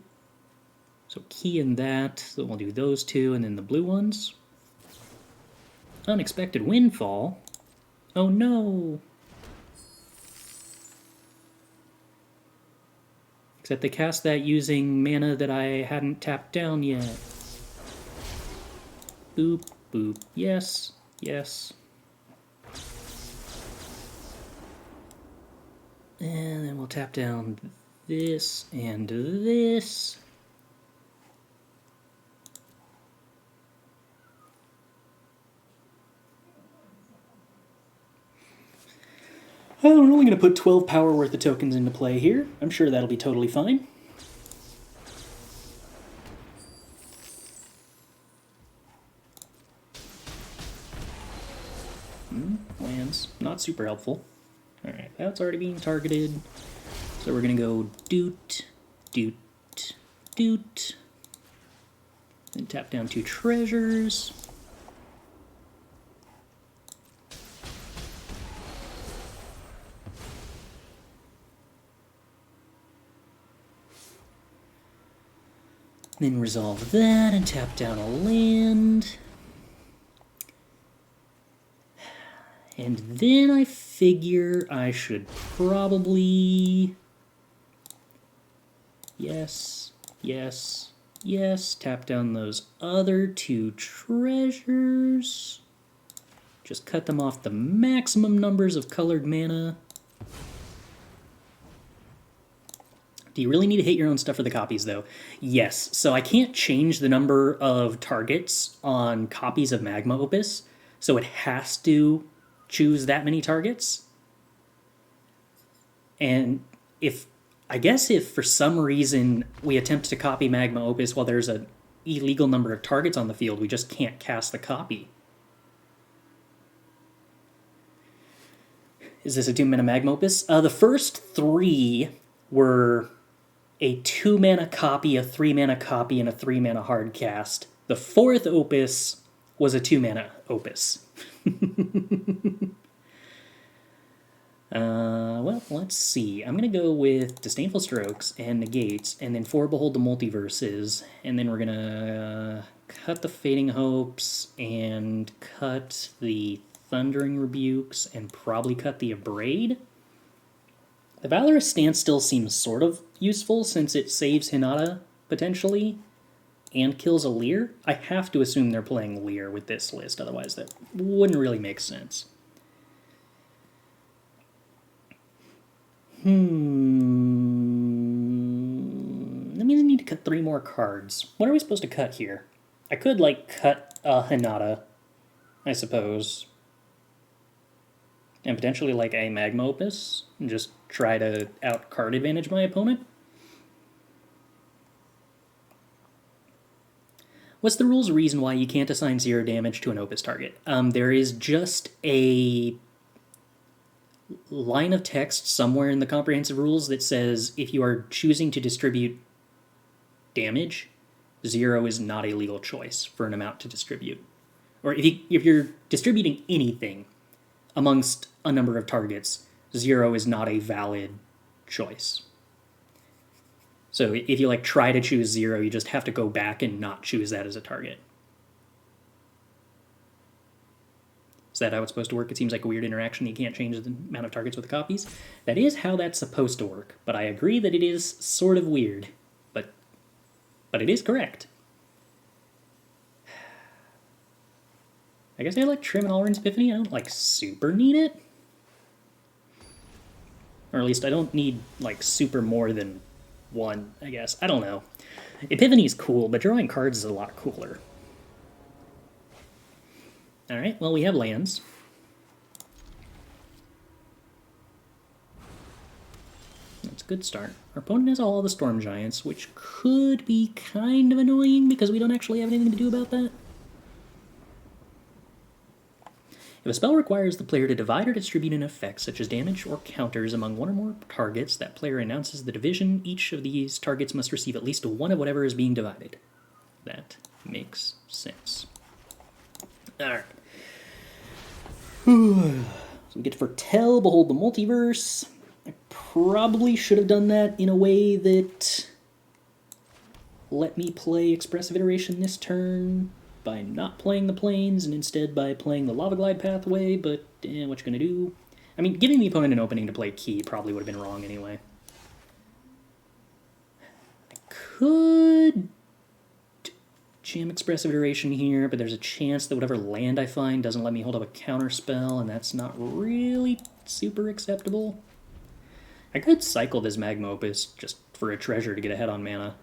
Speaker 1: So Key and that, so we'll do those 2 and then the blue ones. Unexpected Windfall. Oh no! Except they cast that using mana that I hadn't tapped down yet. Boop, boop. Yes, yes. And then we'll tap down this and this. Well, we're only going to put 12 power worth of tokens into play here. I'm sure that'll be totally fine. Lands. Not super helpful. Alright, that's already being targeted. So we're going to go doot, doot, doot. Then tap down 2 treasures. Then resolve that and tap down a land. And then I figure I should probably... Yes, yes, yes. Tap down those other 2 treasures. Just cut them off the maximum numbers of colored mana. Do you really need to hit your own stuff for the copies, though? Yes. So I can't change the number of targets on copies of Magma Opus, so it has to choose that many targets. And I guess if for some reason we attempt to copy Magma Opus while there's an illegal number of targets on the field, we just can't cast the copy. Is this a 2-mana Magma Opus? The first 3 were a 2-mana copy, a 3-mana copy, and a 3-mana hard cast. The 4th Opus was a 2-mana Opus. Well, let's see. I'm going to go with Disdainful Strokes and Negates, and then 4 Behold the Multiverses, and then we're going to cut the Fading Hopes, and cut the Thundering Rebukes, and probably cut the Abrade. The Valorous Stance still seems sort of useful, since it saves Hinata, potentially, and kills A-Lier. I have to assume they're playing A-Lier with this list, otherwise that wouldn't really make sense. That means I need to cut 3 more cards. What are we supposed to cut here? I could, like, cut Hinata, I suppose. And potentially, like, a Magma Opus, and just try to out-card advantage my opponent. What's the rules reason why you can't assign 0 damage to an Opus target? There is just a line of text somewhere in the comprehensive rules that says if you are choosing to distribute damage, 0 is not a legal choice for an amount to distribute. Or if you're distributing anything amongst a number of targets, 0 is not a valid choice. So if you like try to choose 0, you just have to go back and not choose that as a target. Is that how it's supposed to work? It seems like a weird interaction. You can't change the amount of targets with the copies. That is how that's supposed to work, but I agree that it is sort of weird. But it is correct. I guess I like Trim and Alrund's Epiphany. I don't like super need it. Or at least I don't need like super more than 1, I guess. I don't know. Epiphany is cool, but drawing cards is a lot cooler. Alright, well, we have lands. That's a good start. Our opponent has all the Storm Giants, which could be kind of annoying because we don't actually have anything to do about that. If a spell requires the player to divide or distribute an effect, such as damage or counters, among 1 or more targets, that player announces the division. Each of these targets must receive at least 1 of whatever is being divided. That makes sense. Alright. So we get to foretell, Behold the Multiverse. I probably should have done that in a way that let me play Expressive Iteration this turn by not playing the Plains and instead by playing the Riverglide Pathway, but what you gonna do? I mean, giving the opponent an opening to play Key probably would have been wrong anyway. I could jam Expressive Iteration here, but there's a chance that whatever land I find doesn't let me hold up a counter spell, and that's not really super acceptable. I could cycle this Magma Opus just for a treasure to get ahead on mana.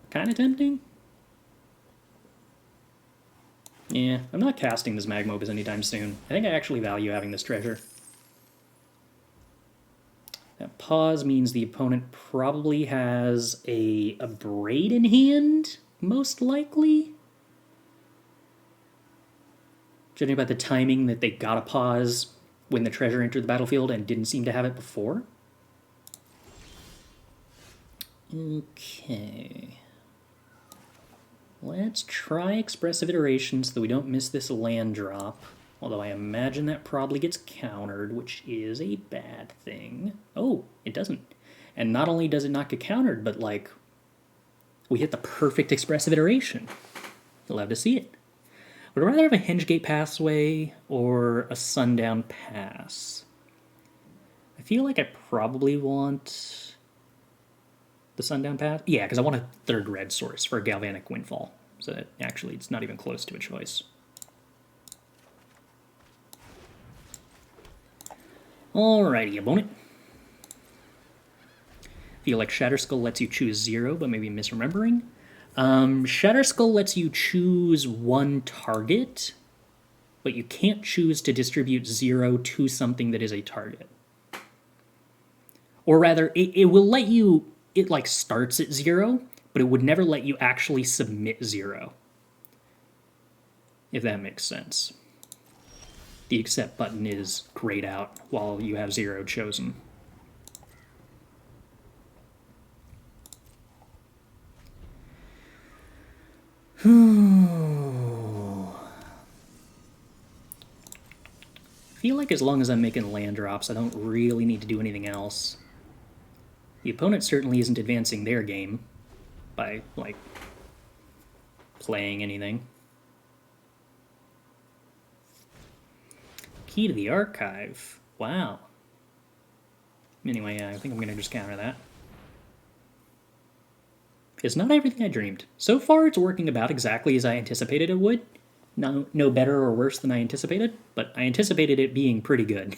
Speaker 1: Kinda tempting. Yeah, I'm not casting this Magma Opus anytime soon. I think I actually value having this treasure. That pause means the opponent probably has a Abrade in hand, most likely. Judging by the timing that they got a pause when the treasure entered the battlefield and didn't seem to have it before. Okay. Let's try Expressive Iteration so that we don't miss this land drop. Although I imagine that probably gets countered, which is a bad thing. Oh, it doesn't. And not only does it not get countered, but like, we hit the perfect Expressive Iteration. Love to see it. Would I rather have a Hengegate Pathway or a Sundown Pass? I feel like I probably want the Sundown Pass. Yeah, because I want a 3rd red source for a Galvanic Windfall. So that actually, it's not even close to a choice. Alrighty, opponent. Feel like Shatterskull lets you choose 0, but maybe misremembering. Shatterskull lets you choose 1 target, but you can't choose to distribute 0 to something that is a target. Or rather, it will let you, it like starts at 0, but it would never let you actually submit 0. If that makes sense. the accept button is grayed out while you have 0 chosen. I feel like as long as I'm making land drops, I don't really need to do anything else. The opponent certainly isn't advancing their game by, like, playing anything. Key to the Archive. Wow. Anyway, I think I'm going to just counter that. It's not everything I dreamed. So far, it's working about exactly as I anticipated it would. No better or worse than I anticipated, but I anticipated it being pretty good.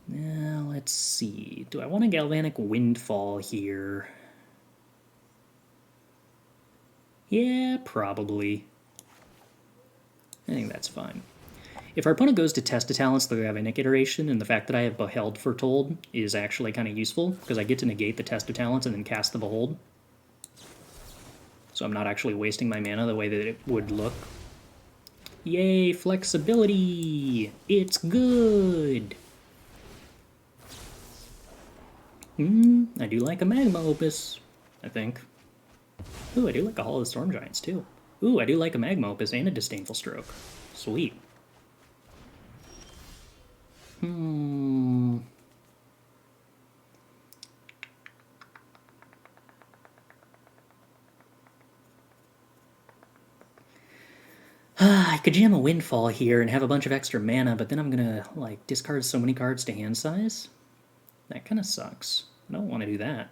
Speaker 1: Now, let's see. Do I want a Galvanic Windfall here? Yeah, probably. I think that's fine. If our opponent goes to test a talents, the Galvanic Iteration, and the fact that I have Behold Foretold is actually kind of useful, because I get to negate the test of talents and then cast the Behold. So I'm not actually wasting my mana the way that it would look. Yay, flexibility! It's good! I do like a Magma Opus, I think. Ooh, I do like a Hall of the Storm Giants, too. Ooh, I do like a Magma Opus and a Disdainful Stroke. Sweet. I could jam a Windfall here and have a bunch of extra mana, but then I'm gonna, like, discard so many cards to hand size. That kind of sucks. I don't want to do that.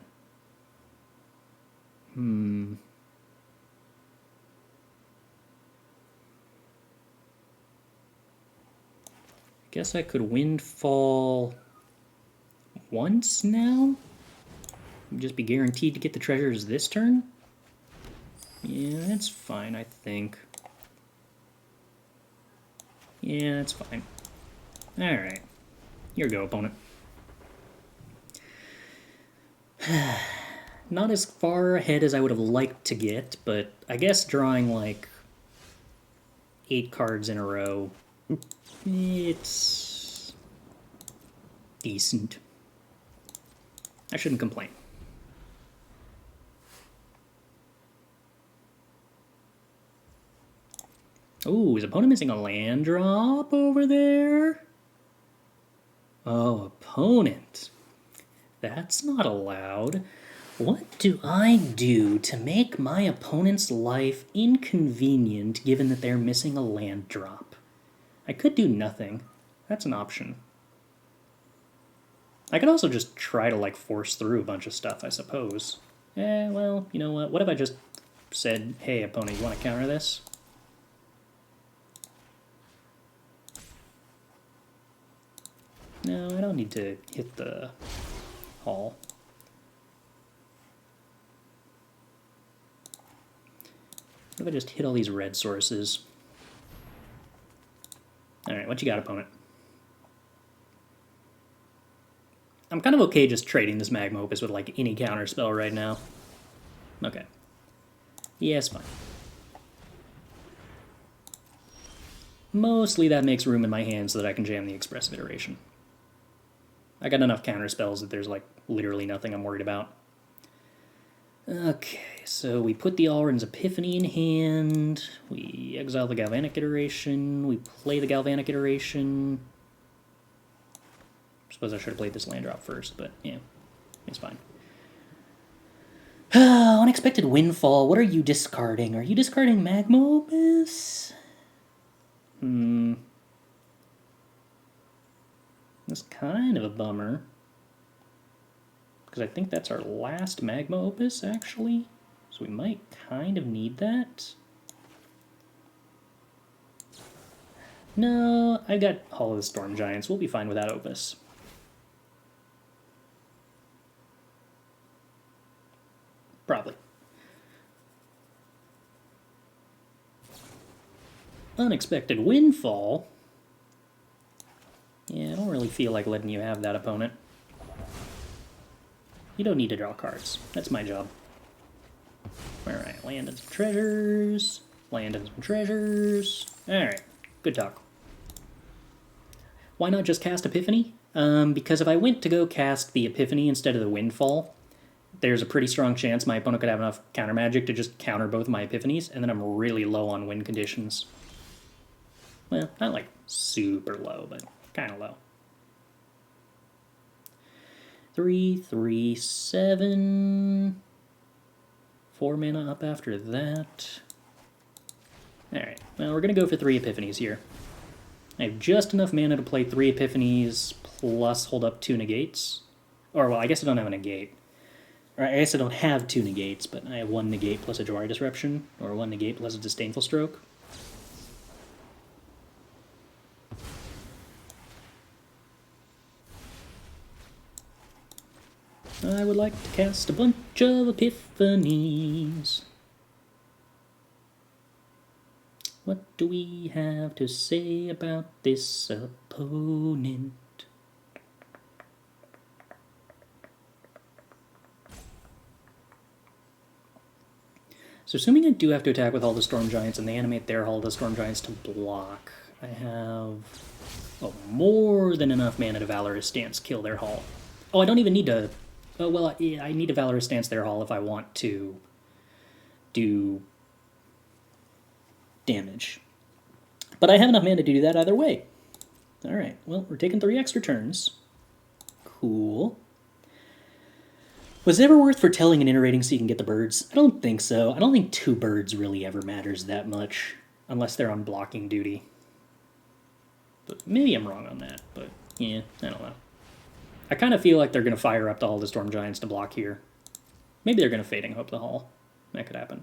Speaker 1: Guess I could Windfall once now? Just be guaranteed to get the treasures this turn? Yeah, that's fine, I think. Yeah, that's fine. Alright. Here you go, opponent. Not as far ahead as I would have liked to get, but I guess drawing like 8 cards in a row, it's decent. I shouldn't complain. Oh, is opponent missing a land drop over there? Oh, opponent. That's not allowed. What do I do to make my opponent's life inconvenient given that they're missing a land drop? I could do nothing. That's an option. I could also just try to, like, force through a bunch of stuff, I suppose. Well, you know what? What if I just said, hey, opponent, you want to counter this? No, I don't need to hit the hall. What if I just hit all these red sources? Alright, what you got, opponent? I'm kind of okay just trading this Magma Opus with, like, any counter spell right now. Okay. Yeah, it's fine. Mostly that makes room in my hand so that I can jam the Expressive Iteration. I got enough counter spells that there's, like, literally nothing I'm worried about. Okay, so we put the A-Alrund's Epiphany in hand, we exile the Galvanic Iteration, we play the Galvanic Iteration. I suppose I should have played this land drop first, but yeah, it's fine. Unexpected Windfall, what are you discarding? Are you discarding Magma Opus? That's kind of a bummer. Because I think that's our last Magma Opus, actually. So we might kind of need that. No, I've got Hall of the Storm Giants. We'll be fine with that Opus. Probably. Unexpected Windfall? Yeah, I don't really feel like letting you have that, opponent. You don't need to draw cards. That's my job. Alright, land and treasures. Land and some treasures. Alright, good talk. Why not just cast Epiphany? Because if I went to go cast the Epiphany instead of the Windfall, there's a pretty strong chance my opponent could have enough counter magic to just counter both my Epiphanies, and then I'm really low on win conditions. Well, not like super low, but kind of low. 3, 3, 7. 4 mana up after that. Alright, well, we're going to go for 3 Epiphanies here. I have just enough mana to play 3 Epiphanies plus hold up 2 negates. Or, well, I guess I don't have a negate. Or I guess I don't have 2 negates, but I have 1 negate plus a Jwari Disruption, or 1 negate plus a Disdainful Stroke. I would like to cast a bunch of Epiphanies. What do we have to say about this opponent? So assuming I do have to attack with all the Storm Giants and they animate their Hall of the Storm Giants to block, I have more than enough mana to Valorous Stance kill their Hall. Oh, I don't even need to... Oh, well, I need to Valorous Stance their Hall if I want to do damage. But I have enough mana to do that either way. Alright, well, we're taking 3 extra turns. Cool. Was it ever worth foretelling and iterating so you can get the birds? I don't think so. I don't think 2 birds really ever matters that much, unless they're on blocking duty. But maybe I'm wrong on that, but yeah, I don't know. I kind of feel like they're going to fire up all the Storm Giants to block here. Maybe they're going to Fading Hope the Hall. That could happen.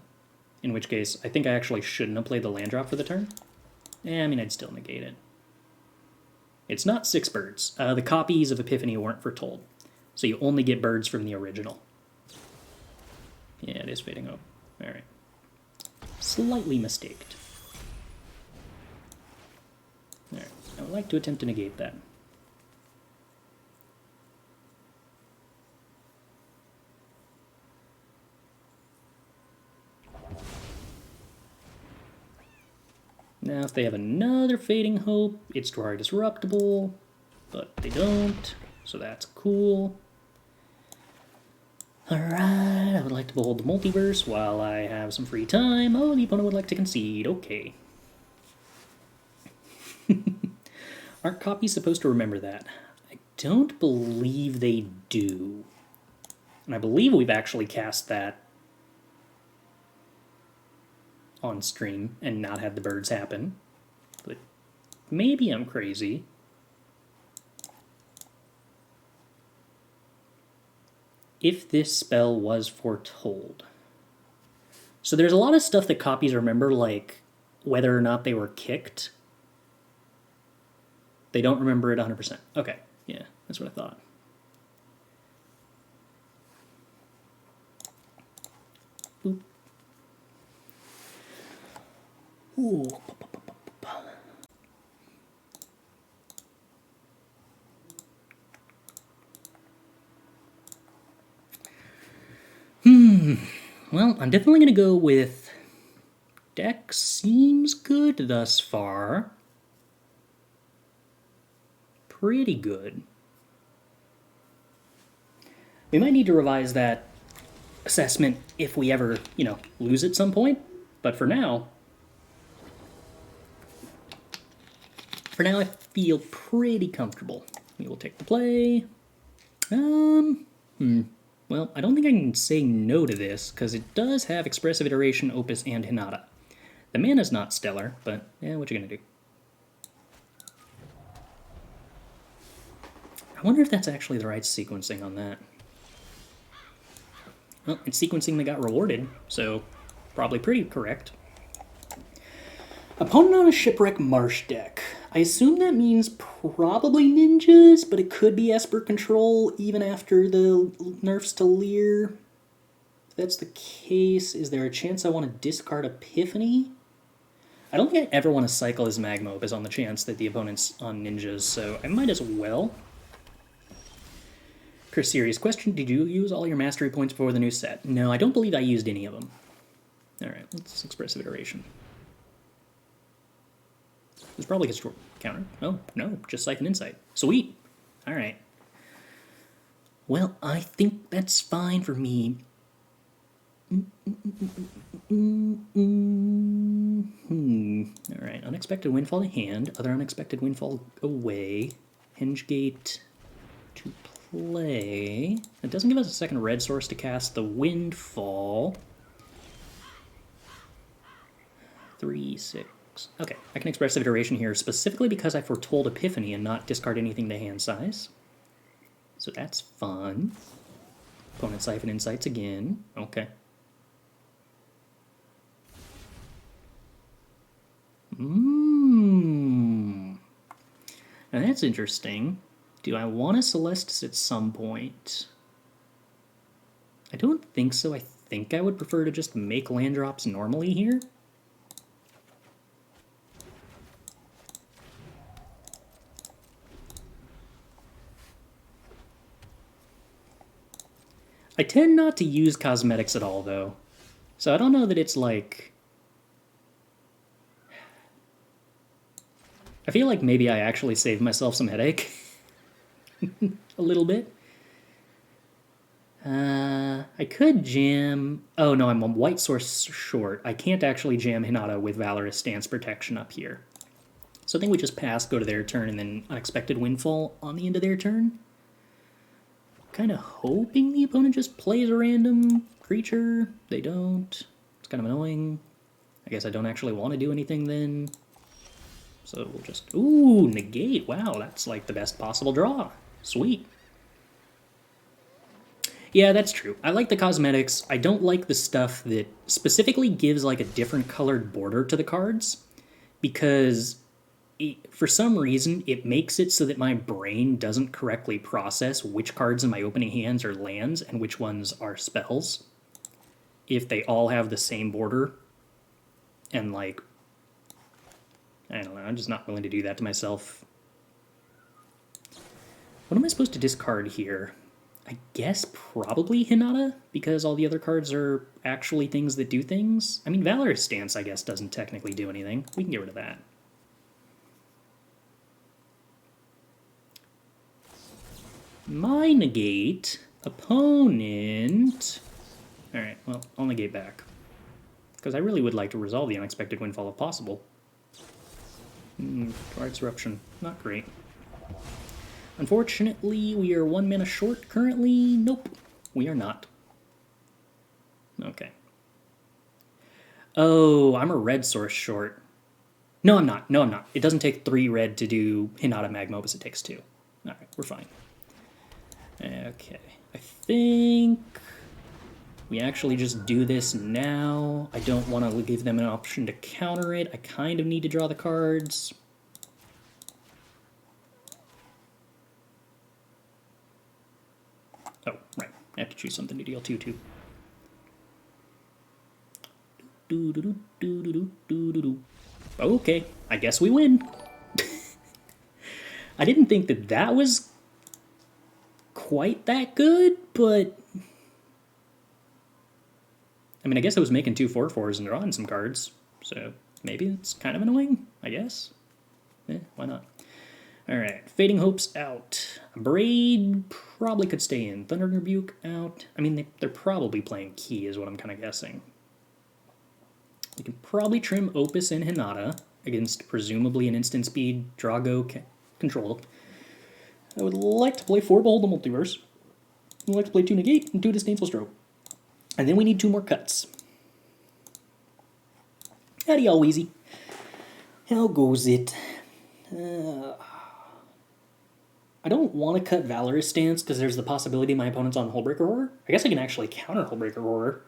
Speaker 1: In which case, I think I actually shouldn't have played the land drop for the turn. I mean, I'd still negate it. It's not 6 birds. The copies of Epiphany weren't foretold. So you only get birds from the original. Yeah, it is Fading Hope. Alright. Slightly mistaked. Alright, I would like to attempt to negate that. Now, if they have another Fading Hope, it's Jwari Disruptible, but they don't, so that's cool. Alright, I would like to Behold the Multiverse while I have some free time. Oh, the opponent would like to concede. Okay. Aren't copies supposed to remember that? I don't believe they do. And I believe we've actually cast that on stream and not had the birds happen. But maybe I'm crazy. If this spell was foretold. So there's a lot of stuff that copies remember, like whether or not they were kicked. They don't remember it 100%. Okay, yeah, that's what I thought. Boop. Ooh. Well, I'm definitely going to go with deck seems good thus far. Pretty good. We might need to revise that assessment if we ever, lose at some point. But for now I feel pretty comfortable. We will take the play. Well, I don't think I can say no to this, because it does have Expressive Iteration, Opus, and Hinata. The mana's not stellar, but yeah, what you gonna do? I wonder if that's actually the right sequencing on that. Well, it's sequencing that got rewarded, so probably pretty correct. Opponent on a Shipwreck Marsh deck. I assume that means probably ninjas, but it could be Esper Control even after the nerfs to A-Lier. If that's the case, is there a chance I want to discard Epiphany? I don't think I ever want to cycle as Magma Opus on the chance that the opponent's on ninjas, so I might as well. Chris, serious question, did you use all your mastery points before the new set? No, I don't believe I used any of them. Alright, let's Expressive Iteration. It's probably his counter. Oh, no, just Siphon Insight. Sweet. All right. Well, I think that's fine for me. All right, Unexpected Windfall to hand. Other Unexpected Windfall away. Hengegate to play. It doesn't give us a second red source to cast the Windfall. 3, 6. Okay, I can Expressive Iteration here specifically because I foretold Epiphany and not discard anything to hand size. So that's fun. Opponent Siphon Insights again. Okay. Now that's interesting. Do I want a Celestus at some point? I don't think so. I think I would prefer to just make land drops normally here. I tend not to use cosmetics at all, though. So I don't know that it's like... I feel like maybe I actually saved myself some headache. A little bit. I could jam... Oh, no, I'm a white source short. I can't actually jam Hinata with Valorous Stance protection up here. So I think we just pass, go to their turn, and then Unexpected Windfall on the end of their turn. Kind of hoping the opponent just plays a random creature. They don't. It's kind of annoying. I guess I don't actually want to do anything then. So we'll just... Ooh, Negate. Wow, that's like the best possible draw. Sweet. Yeah, that's true. I like the cosmetics. I don't like the stuff that specifically gives like a different colored border to the cards. Because... for some reason, it makes it so that my brain doesn't correctly process which cards in my opening hands are lands and which ones are spells. If they all have the same border. And, like, I don't know, I'm just not willing to do that to myself. What am I supposed to discard here? I guess probably Hinata, because all the other cards are actually things that do things. I mean, Valorous Stance, I guess, doesn't technically do anything. We can get rid of that. My negate, opponent... Alright, well, I'll negate back. Because I really would like to resolve the Unexpected Windfall if possible. Jwari Disruption, not great. Unfortunately, we are 1 mana short currently. Nope, we are not. Okay. Oh, I'm a red source short. No, I'm not. No, I'm not. It doesn't take 3 red to do Hinata Magma Opus. It takes 2. Alright, we're fine. Okay, I think we actually just do this now. I don't want to give them an option to counter it. I kind of need to draw the cards. Oh, right. I have to choose something to deal 2/2. Okay, I guess we win. I didn't think that that was quite that good, but I mean, I guess I was making 2 4/4s and drawing some cards, so maybe it's kind of annoying, I guess. Why not? Alright, Fading Hopes out. Abrade probably could stay in. Thundering Rebuke out. I mean, they're probably playing Key is what I'm kind of guessing. We can probably trim Opus and Hinata against presumably an instant speed Drago control. I would like to play 4 Behold the Multiverse. I would like to play 2 Negate and 2 Disdainful Stroke. And then we need 2 more cuts. Howdy, y'all, Wheezy. How goes it? I don't want to cut Valorous Stance because there's the possibility my opponent's on Hullbreaker Horror. I guess I can actually counter Hullbreaker Horror,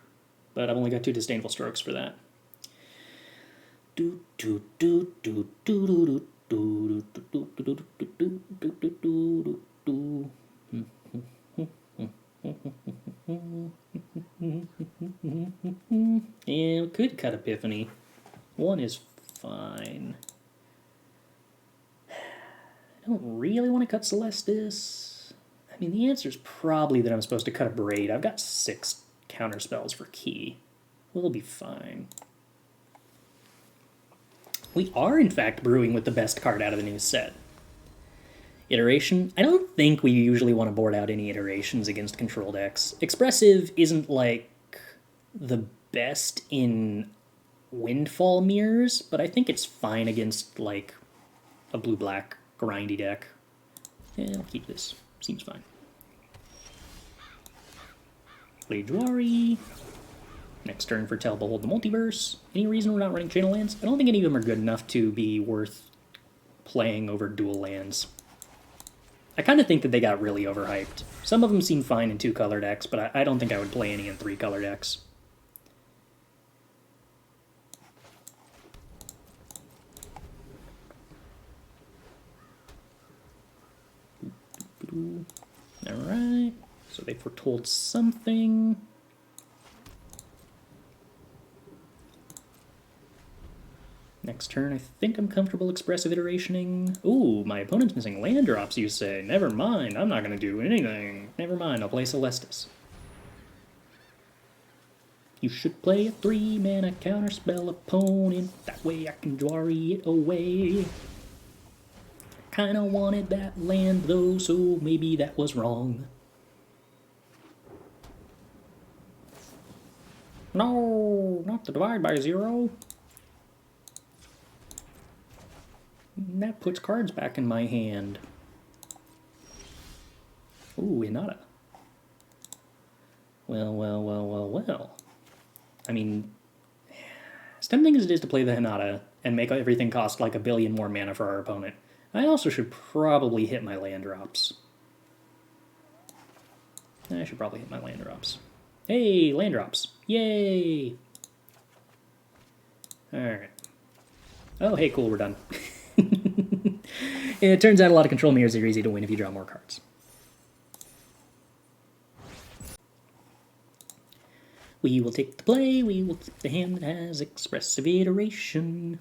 Speaker 1: but I've only got 2 Disdainful Strokes for that. Yeah, we could cut Epiphany. 1 is fine. I don't really want to cut Celestus. I mean, the answer is probably that I'm supposed to cut Abrade. I've got 6 counter spells for Key. We'll be fine. We are, in fact, brewing with the best card out of the new set. Iteration. I don't think we usually want to board out any iterations against control decks. Expressive isn't, like, the best in Windfall mirrors, but I think it's fine against, like, a blue-black grindy deck. Yeah, I'll keep this. Seems fine. Play Jwari. Next turn for Behold the Multiverse. Any reason we're not running Channel Lands? I don't think any of them are good enough to be worth playing over dual lands. I kind of think that they got really overhyped. Some of them seem fine in 2-color decks, but I don't think I would play any in 3-color decks. Alright, so they foretold something. Next turn, I think I'm comfortable Expressive Iterationing. Ooh, my opponent's missing land drops, you say. Never mind, I'm not going to do anything. Never mind, I'll play Celestus. You should play a 3-mana counterspell opponent. That way I can Jwari it away. Kinda wanted that land though, so maybe that was wrong. No, not the divide by 0. That puts cards back in my hand. Ooh, Hinata. Well. I mean, as tempting as it is to play the Hinata and make everything cost like 1 billion more mana for our opponent, I also should probably hit my land drops. I should probably hit my land drops. Hey, land drops. Yay! Alright. Oh, hey, cool, we're done. It turns out a lot of control mirrors are easy to win if you draw more cards. We will take the play, we will keep the hand that has Expressive Iteration.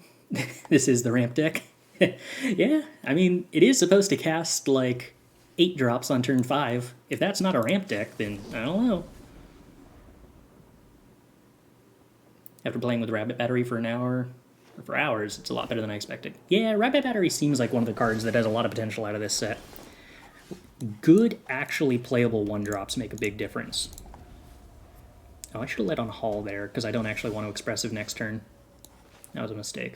Speaker 1: This is the ramp deck. Yeah, I mean, it is supposed to cast, like, 8 drops on turn 5. If that's not a ramp deck, then I don't know. After playing with Rabbit Battery for an hour, or for hours, it's a lot better than I expected. Yeah, Rabbit Battery seems like one of the cards that has a lot of potential out of this set. Good, actually playable 1-drops make a big difference. Oh, I should have let on Hall there, because I don't actually want to Expressive next turn. That was a mistake.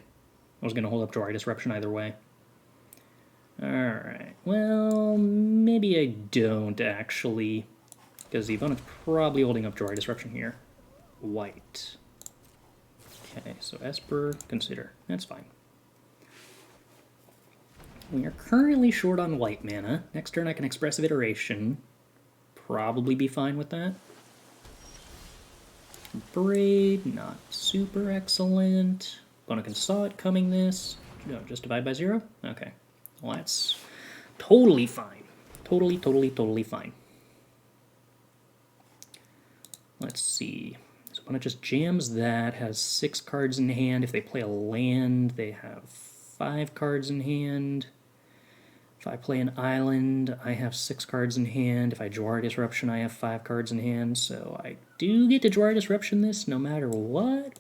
Speaker 1: I was going to hold up Jwari Disruption either way. Alright, well, maybe I don't actually, because the opponent's probably holding up Jwari Disruption here. White. Okay, so Esper, consider. That's fine. We are currently short on white mana. Next turn I can Expressive Iteration. Probably be fine with that. Abrade, not super excellent. Opponent can saw it coming this. No, just divide by 0? Okay. Well, that's totally fine. Totally fine. Let's see. So opponent just jams that, has 6 cards in hand. If they play a land, they have 5 cards in hand. If I play an island, I have 6 cards in hand. If I Jwari Disruption, I have 5 cards in hand. So I do get to Jwari Disruption this no matter what.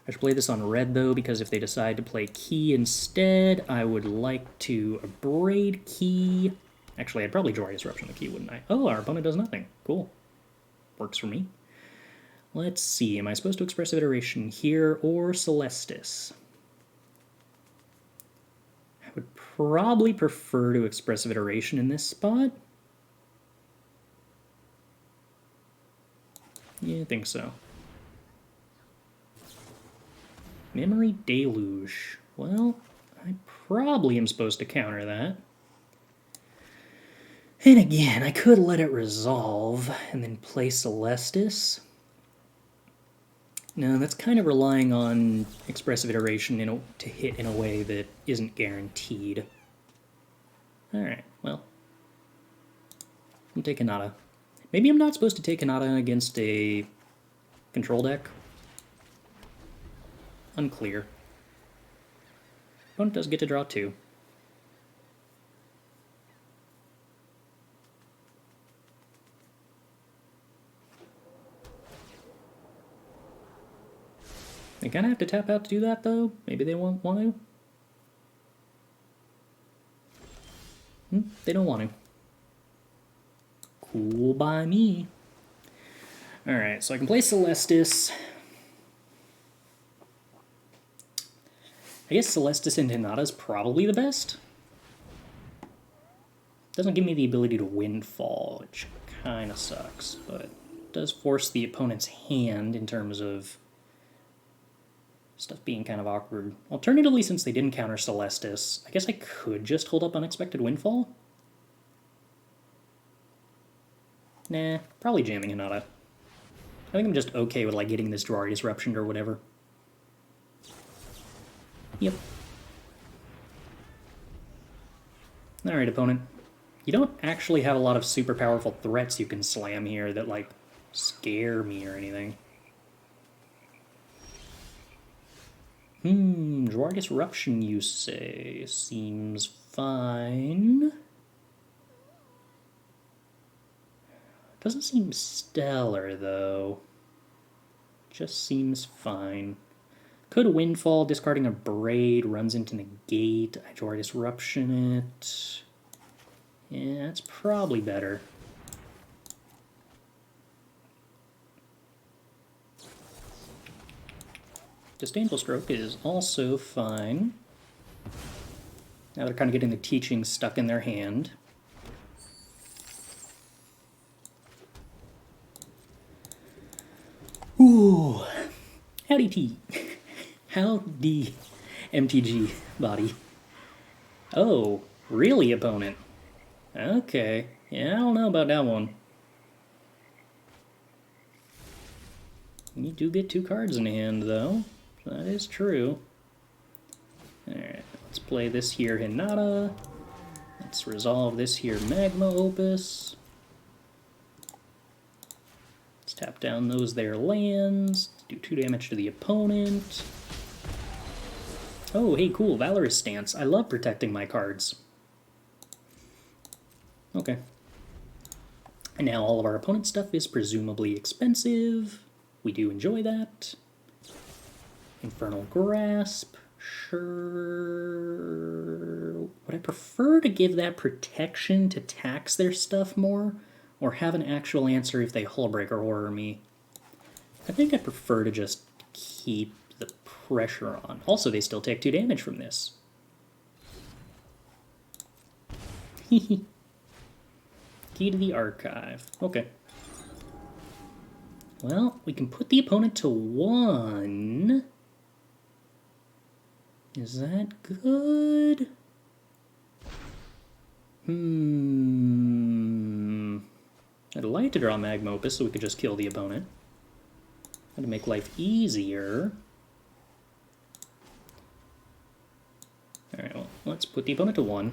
Speaker 1: I should play this on red, though, because if they decide to play Key instead, I would like to Abrade Key. Actually, I'd probably Jwari Disruption the Key, wouldn't I? Oh, our opponent does nothing. Cool. Works for me. Let's see. Am I supposed to Expressive Iteration here or Celestus? I would probably prefer to Expressive Iteration in this spot. Yeah, I think so. Memory Deluge. Well, I probably am supposed to counter that. And again, I could let it resolve and then play Celestus. No, that's kind of relying on Expressive Iteration to hit in a way that isn't guaranteed. Alright, well. I'll take Hinata. Maybe I'm not supposed to take Hinata against a control deck. Unclear. Opponent does get to draw 2. They kind of have to tap out to do that, though. Maybe they won't want to. They don't want to. Cool by me. Alright, so I can play Celestus. I guess Celestus and Hinata is probably the best. Doesn't give me the ability to windfall, which kind of sucks, but it does force the opponent's hand in terms of stuff being kind of awkward. Alternatively, since they didn't counter Celestus, I guess I could just hold up Unexpected Windfall. Nah, probably jamming Hinata. I think I'm just okay with like getting this Jwari Disruption or whatever. Yep. Alright, opponent. You don't actually have a lot of super powerful threats you can slam here that like scare me or anything. Jwari Disruption, you say? Seems fine. Doesn't seem stellar, though. Just seems fine. Could Windfall, discarding Abrade, runs into Negate, I Jwari Disruption it. Yeah, that's probably better. Disdainful Stroke is also fine. Now they're kind of getting the teaching stuck in their hand. Ooh, howdy T. Howdy, MTG body. Oh, really, opponent? Okay, yeah, I don't know about that one. You do get 2 cards in hand, though. That is true. Alright, let's play this here Hinata. Let's resolve this here Magma Opus. Let's tap down those there lands. Do 2 damage to the opponent. Oh, hey, cool, Valorous Stance. I love protecting my cards. Okay. And now all of our opponent's stuff is presumably expensive. We do enjoy that. Infernal Grasp, sure. Would I prefer to give that protection to tax their stuff more, or have an actual answer if they Hullbreaker Horror me? I think I prefer to just keep the pressure on. Also, they still take 2 damage from this. Key to the Archive. Okay. Well, we can put the opponent to 1. Is that good? I'd like to draw Magma Opus so we could just kill the opponent. How to make life easier. Alright, well, let's put the opponent to 1.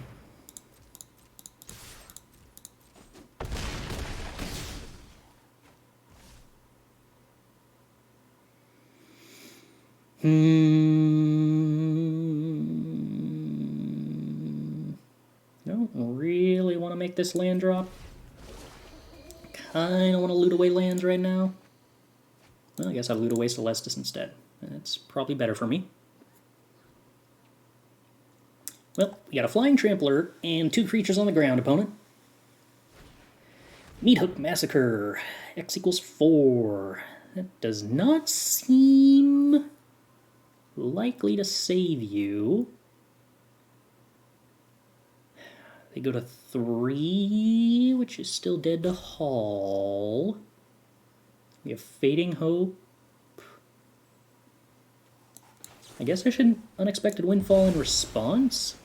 Speaker 1: Don't really want to make this land drop. Kinda want to loot away lands right now. Well, I guess I'll loot away Celestus instead. That's probably better for me. Well, we got a Flying Trampler and 2 creatures on the ground, opponent. Meathook Massacre. X equals 4. That does not seem likely to save you. They go to 3, which is still dead to Haul. We have Fading Hope. I guess I should Unexpected Windfall in response.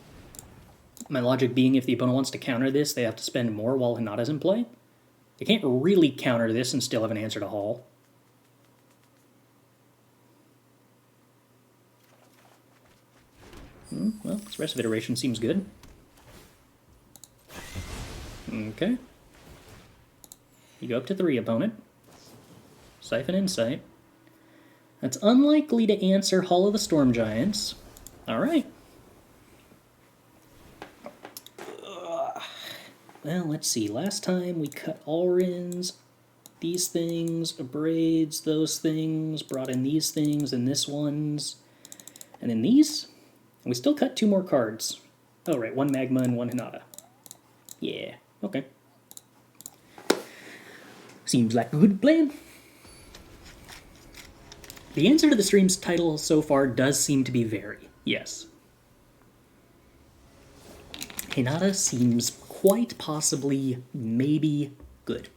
Speaker 1: My logic being if the opponent wants to counter this, they have to spend more while Hinata's in play. They can't really counter this and still have an answer to Haul. Well, Expressive Iteration seems good. Okay. You go up to 3, opponent. Siphon Insight. That's unlikely to answer Hall of the Storm Giants. Alright. Well, let's see. Last time we cut A-Alrunds. these things, Abrades, those things, brought in these things, and this ones, and then these. And we still cut 2 more cards. Oh, right, 1 Magma and 1 Hinata. Yeah, okay. Seems like a good plan. The answer to the stream's title so far does seem to be very, yes. Hinata seems quite possibly, maybe, good.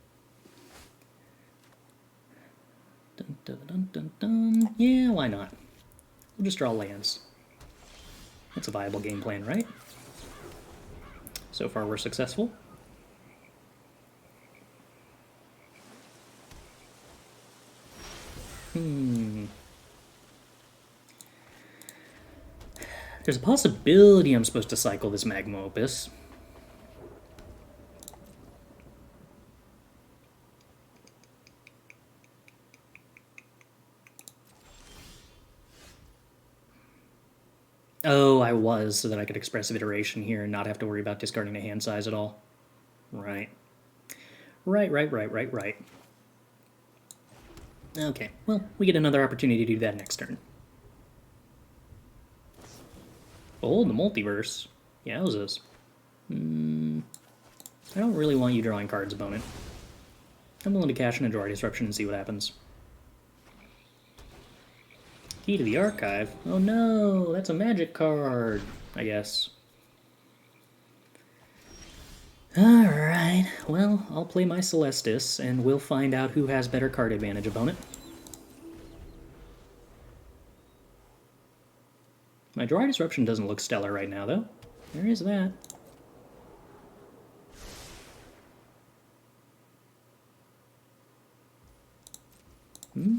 Speaker 1: Dun, dun, dun, dun, dun. Yeah, why not? We'll just draw lands. That's a viable game plan, right? So far we're successful. There's a possibility I'm supposed to cycle this Magma Opus. Oh, I was, so that I could Expressive Iteration here and not have to worry about discarding a hand size at all. Right. Right. Okay, well, we get another opportunity to do that next turn. Behold the Multiverse. Yowzas. I don't really want you drawing cards, opponent. I'm willing to cash in a Jwari Disruption and see what happens. Key to the Archive? Oh no, that's a magic card, I guess. Alright, well, I'll play my Celestus, and we'll find out who has better card advantage, opponent. My Jwari Disruption doesn't look stellar right now, though. There is that.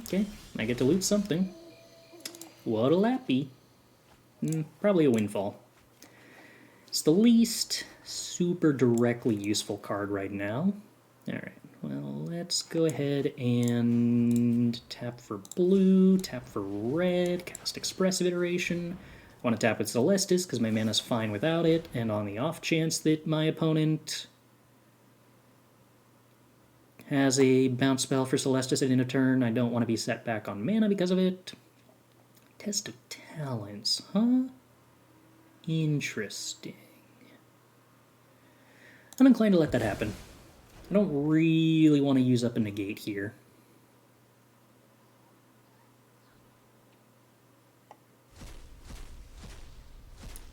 Speaker 1: Okay, I get to loot something. What'll that be? Probably a Windfall. It's the least super directly useful card right now. Alright, well, let's go ahead and tap for blue, tap for red, cast Expressive Iteration. I want to tap with Celestus because my mana's fine without it, and on the off chance that my opponent has a bounce spell for Celestus at end of turn, I don't want to be set back on mana because of it. Test of Talents, huh? Interesting. I'm inclined to let that happen. I don't really want to use up a Negate here.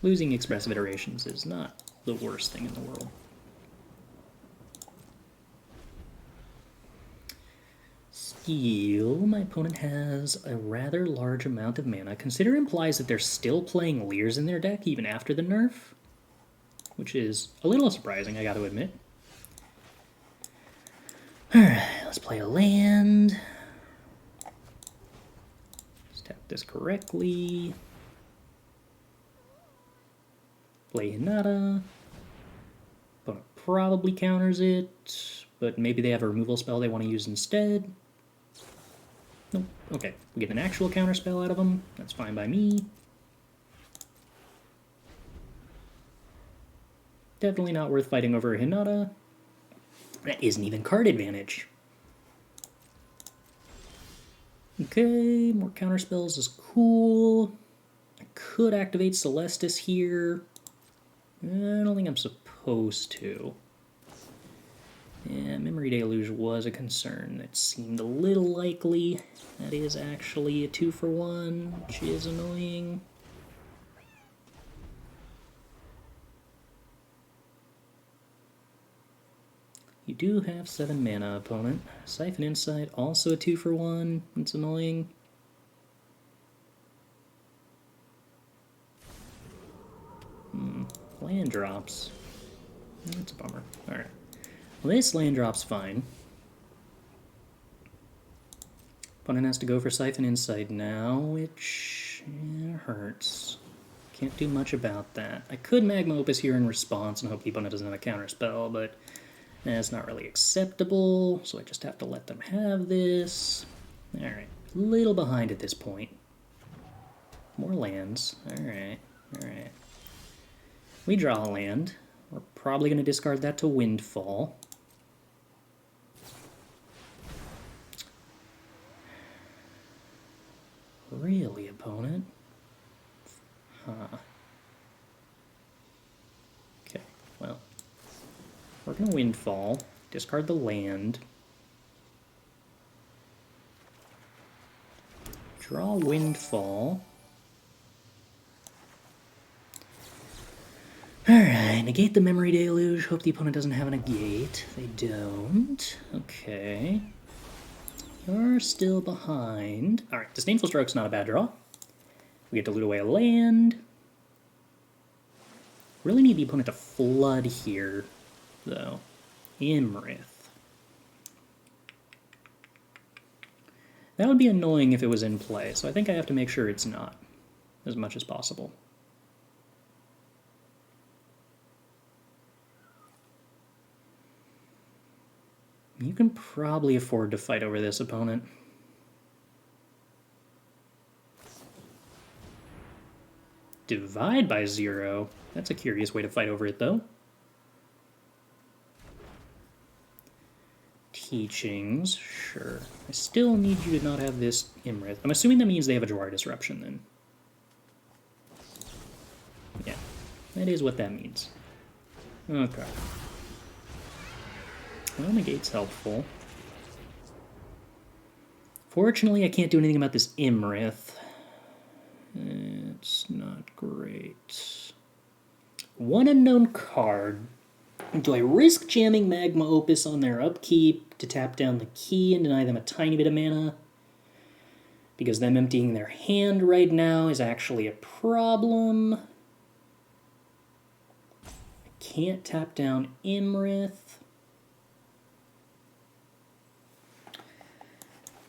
Speaker 1: Losing Expressive Iterations is not the worst thing in the world. Steel. My opponent has a rather large amount of mana. Consider implies that they're still playing Liers in their deck even after the nerf, which is a little surprising, I gotta admit. Alright, let's play a land. Let's tap this correctly. Play Hinata. Opponent probably counters it, but maybe they have a removal spell they want to use instead. Nope. Okay, we get an actual counter spell out of them. That's fine by me. Definitely not worth fighting over a Hinata. That isn't even card advantage. Okay, more counter spells is cool. I could activate Celestus here. I don't think I'm supposed to. Yeah, Memory Deluge was a concern. That seemed a little likely. That is actually a 2-for-1, which is annoying. You do have 7 mana, opponent. Siphon Insight, also a 2-for-1. It's annoying. Land drops. That's a bummer. Alright. Well, this land drop's fine. Opponent has to go for Siphon Insight now, which hurts. Can't do much about that. I could Magma Opus here in response and hope the opponent doesn't have a counter spell, but that's not really acceptable, so I just have to let them have this. Alright, a little behind at this point. More lands. Alright. We draw a land. We're probably going to discard that to Windfall. Really, opponent? Huh. Okay, well. We're going to Windfall. Discard the land. Draw Windfall. Alright, negate the Memory Deluge. Hope the opponent doesn't have a negate. They don't. Okay. You're still behind. Alright, Disdainful Stroke's not a bad draw. We get to loot away a land. Really need the opponent to flood here, though. Imrith. That would be annoying if it was in play, so I think I have to make sure it's not, as much as possible. You can probably afford to fight over this, opponent. Divide by 0? That's a curious way to fight over it, though. Teachings, sure. I still need you to not have this Imrith. I'm assuming that means they have a Jwari Disruption, then. Yeah, that is what that means. Okay. Well, Negate's helpful. Fortunately, I can't do anything about this Imrith. It's not great. One unknown card. Do I risk jamming Magma Opus on their upkeep to tap down the key and deny them a tiny bit of mana? Because them emptying their hand right now is actually a problem. I can't tap down Imrith.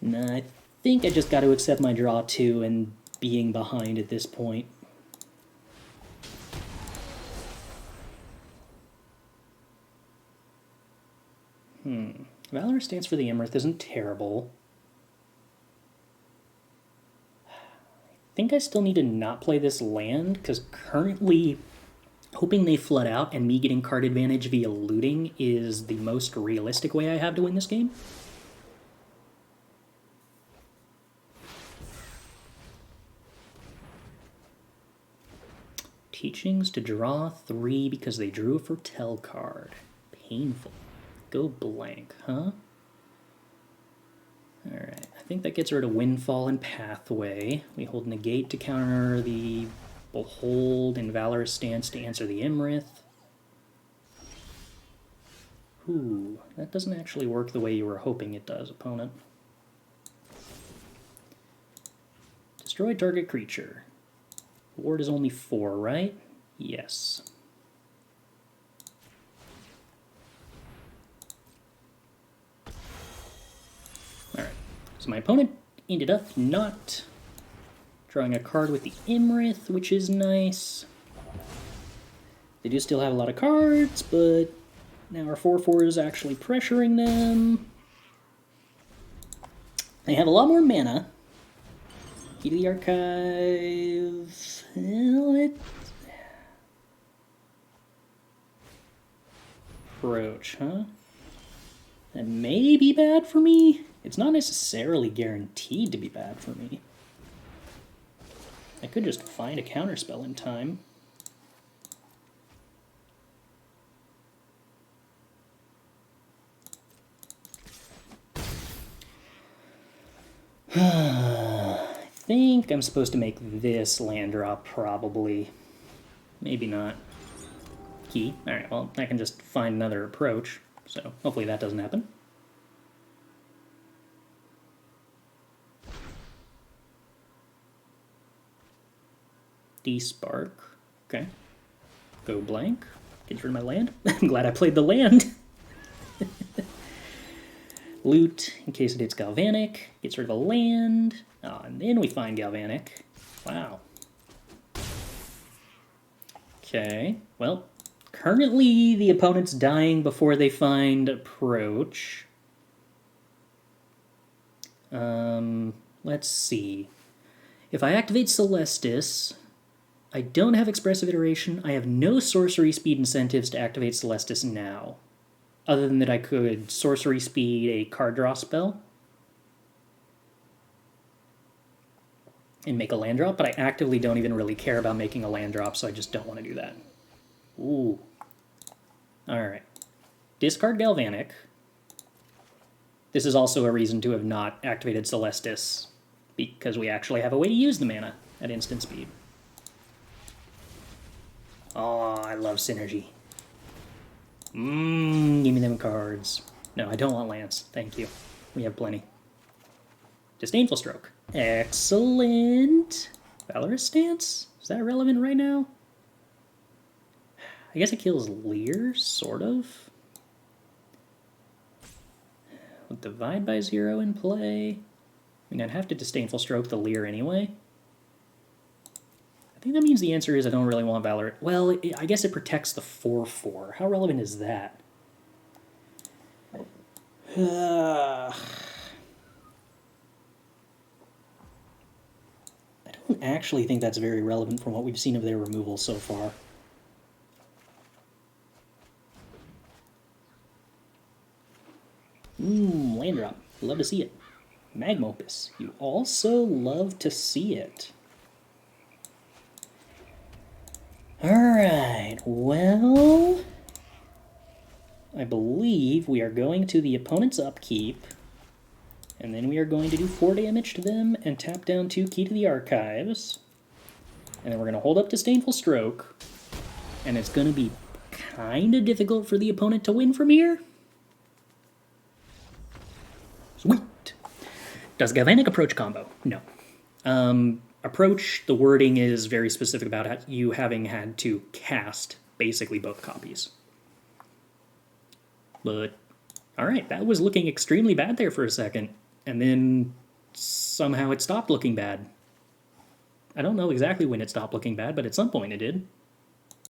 Speaker 1: Nah, I think I just got to accept my draw 2 and being behind at this point. Valorous Stance for the Imrith isn't terrible. I think I still need to not play this land, because currently hoping they flood out and me getting card advantage via looting is the most realistic way I have to win this game. Teachings to draw 3 because they drew a Foretell card. Painful. Go blank, huh? Alright, I think that gets rid of Windfall and Pathway. We hold Negate to counter the Behold and Valorous Stance to answer the Imrith. Ooh, that doesn't actually work the way you were hoping it does, opponent. Destroy target creature. Ward is only 4, right? Yes. Alright, so my opponent ended up not drawing a card with the Imrith, which is nice. They do still have a lot of cards, but now our 4/4 is actually pressuring them. They have a lot more mana. Key to the Archive. Well, Approach, huh? That may be bad for me. It's not necessarily guaranteed to be bad for me. I could just find a counterspell in time. I think I'm supposed to make this land drop, probably. Maybe not. Key. Alright, well, I can just find another approach, so hopefully that doesn't happen. Despark. Okay. Go blank. Get rid of my land. I'm glad I played the land. Loot, in case it hits Galvanic. Gets rid of a land. Oh, and then we find Galvanic. Wow. Okay, well, currently the opponent's dying before they find approach. Let's see. If I activate Celestus, I don't have Expressive Iteration. I have no sorcery speed incentives to activate Celestus now, other than that I could sorcery speed a card draw spell. and make a land drop, but I actively don't even really care about making a land drop, so I just don't want to do that. Ooh. Alright. Discard Galvanic. This is also a reason to have not activated Celestus, because we actually have a way to use the mana at instant speed. Oh, I love synergy. Give me them cards. No, I don't want lands. Thank you. We have plenty. Disdainful Stroke. Excellent. Valorous Stance? Is that relevant right now? I guess it kills A-Lier, sort of. With Divide by 0 in play. I mean, I'd have to Disdainful Stroke the A-Lier anyway. I think that means the answer is I don't really want Valor. Well, I guess it protects the 4/4. How relevant is that? I don't actually think that's very relevant from what we've seen of their removal so far. Land drop. Love to see it. Magma Opus. You also love to see it. Alright, well, I believe we are going to the opponent's upkeep, and then we are going to do 4 damage to them and tap down 2 Key to the Archives, and then we're going to hold up Disdainful Stroke, and it's going to be kind of difficult for the opponent to win from here. Sweet! Does Galvanic approach combo? No. Approach, the wording is very specific about you having had to cast basically both copies. But, alright, that was looking extremely bad there for a second, and then somehow it stopped looking bad. I don't know exactly when it stopped looking bad, but at some point it did.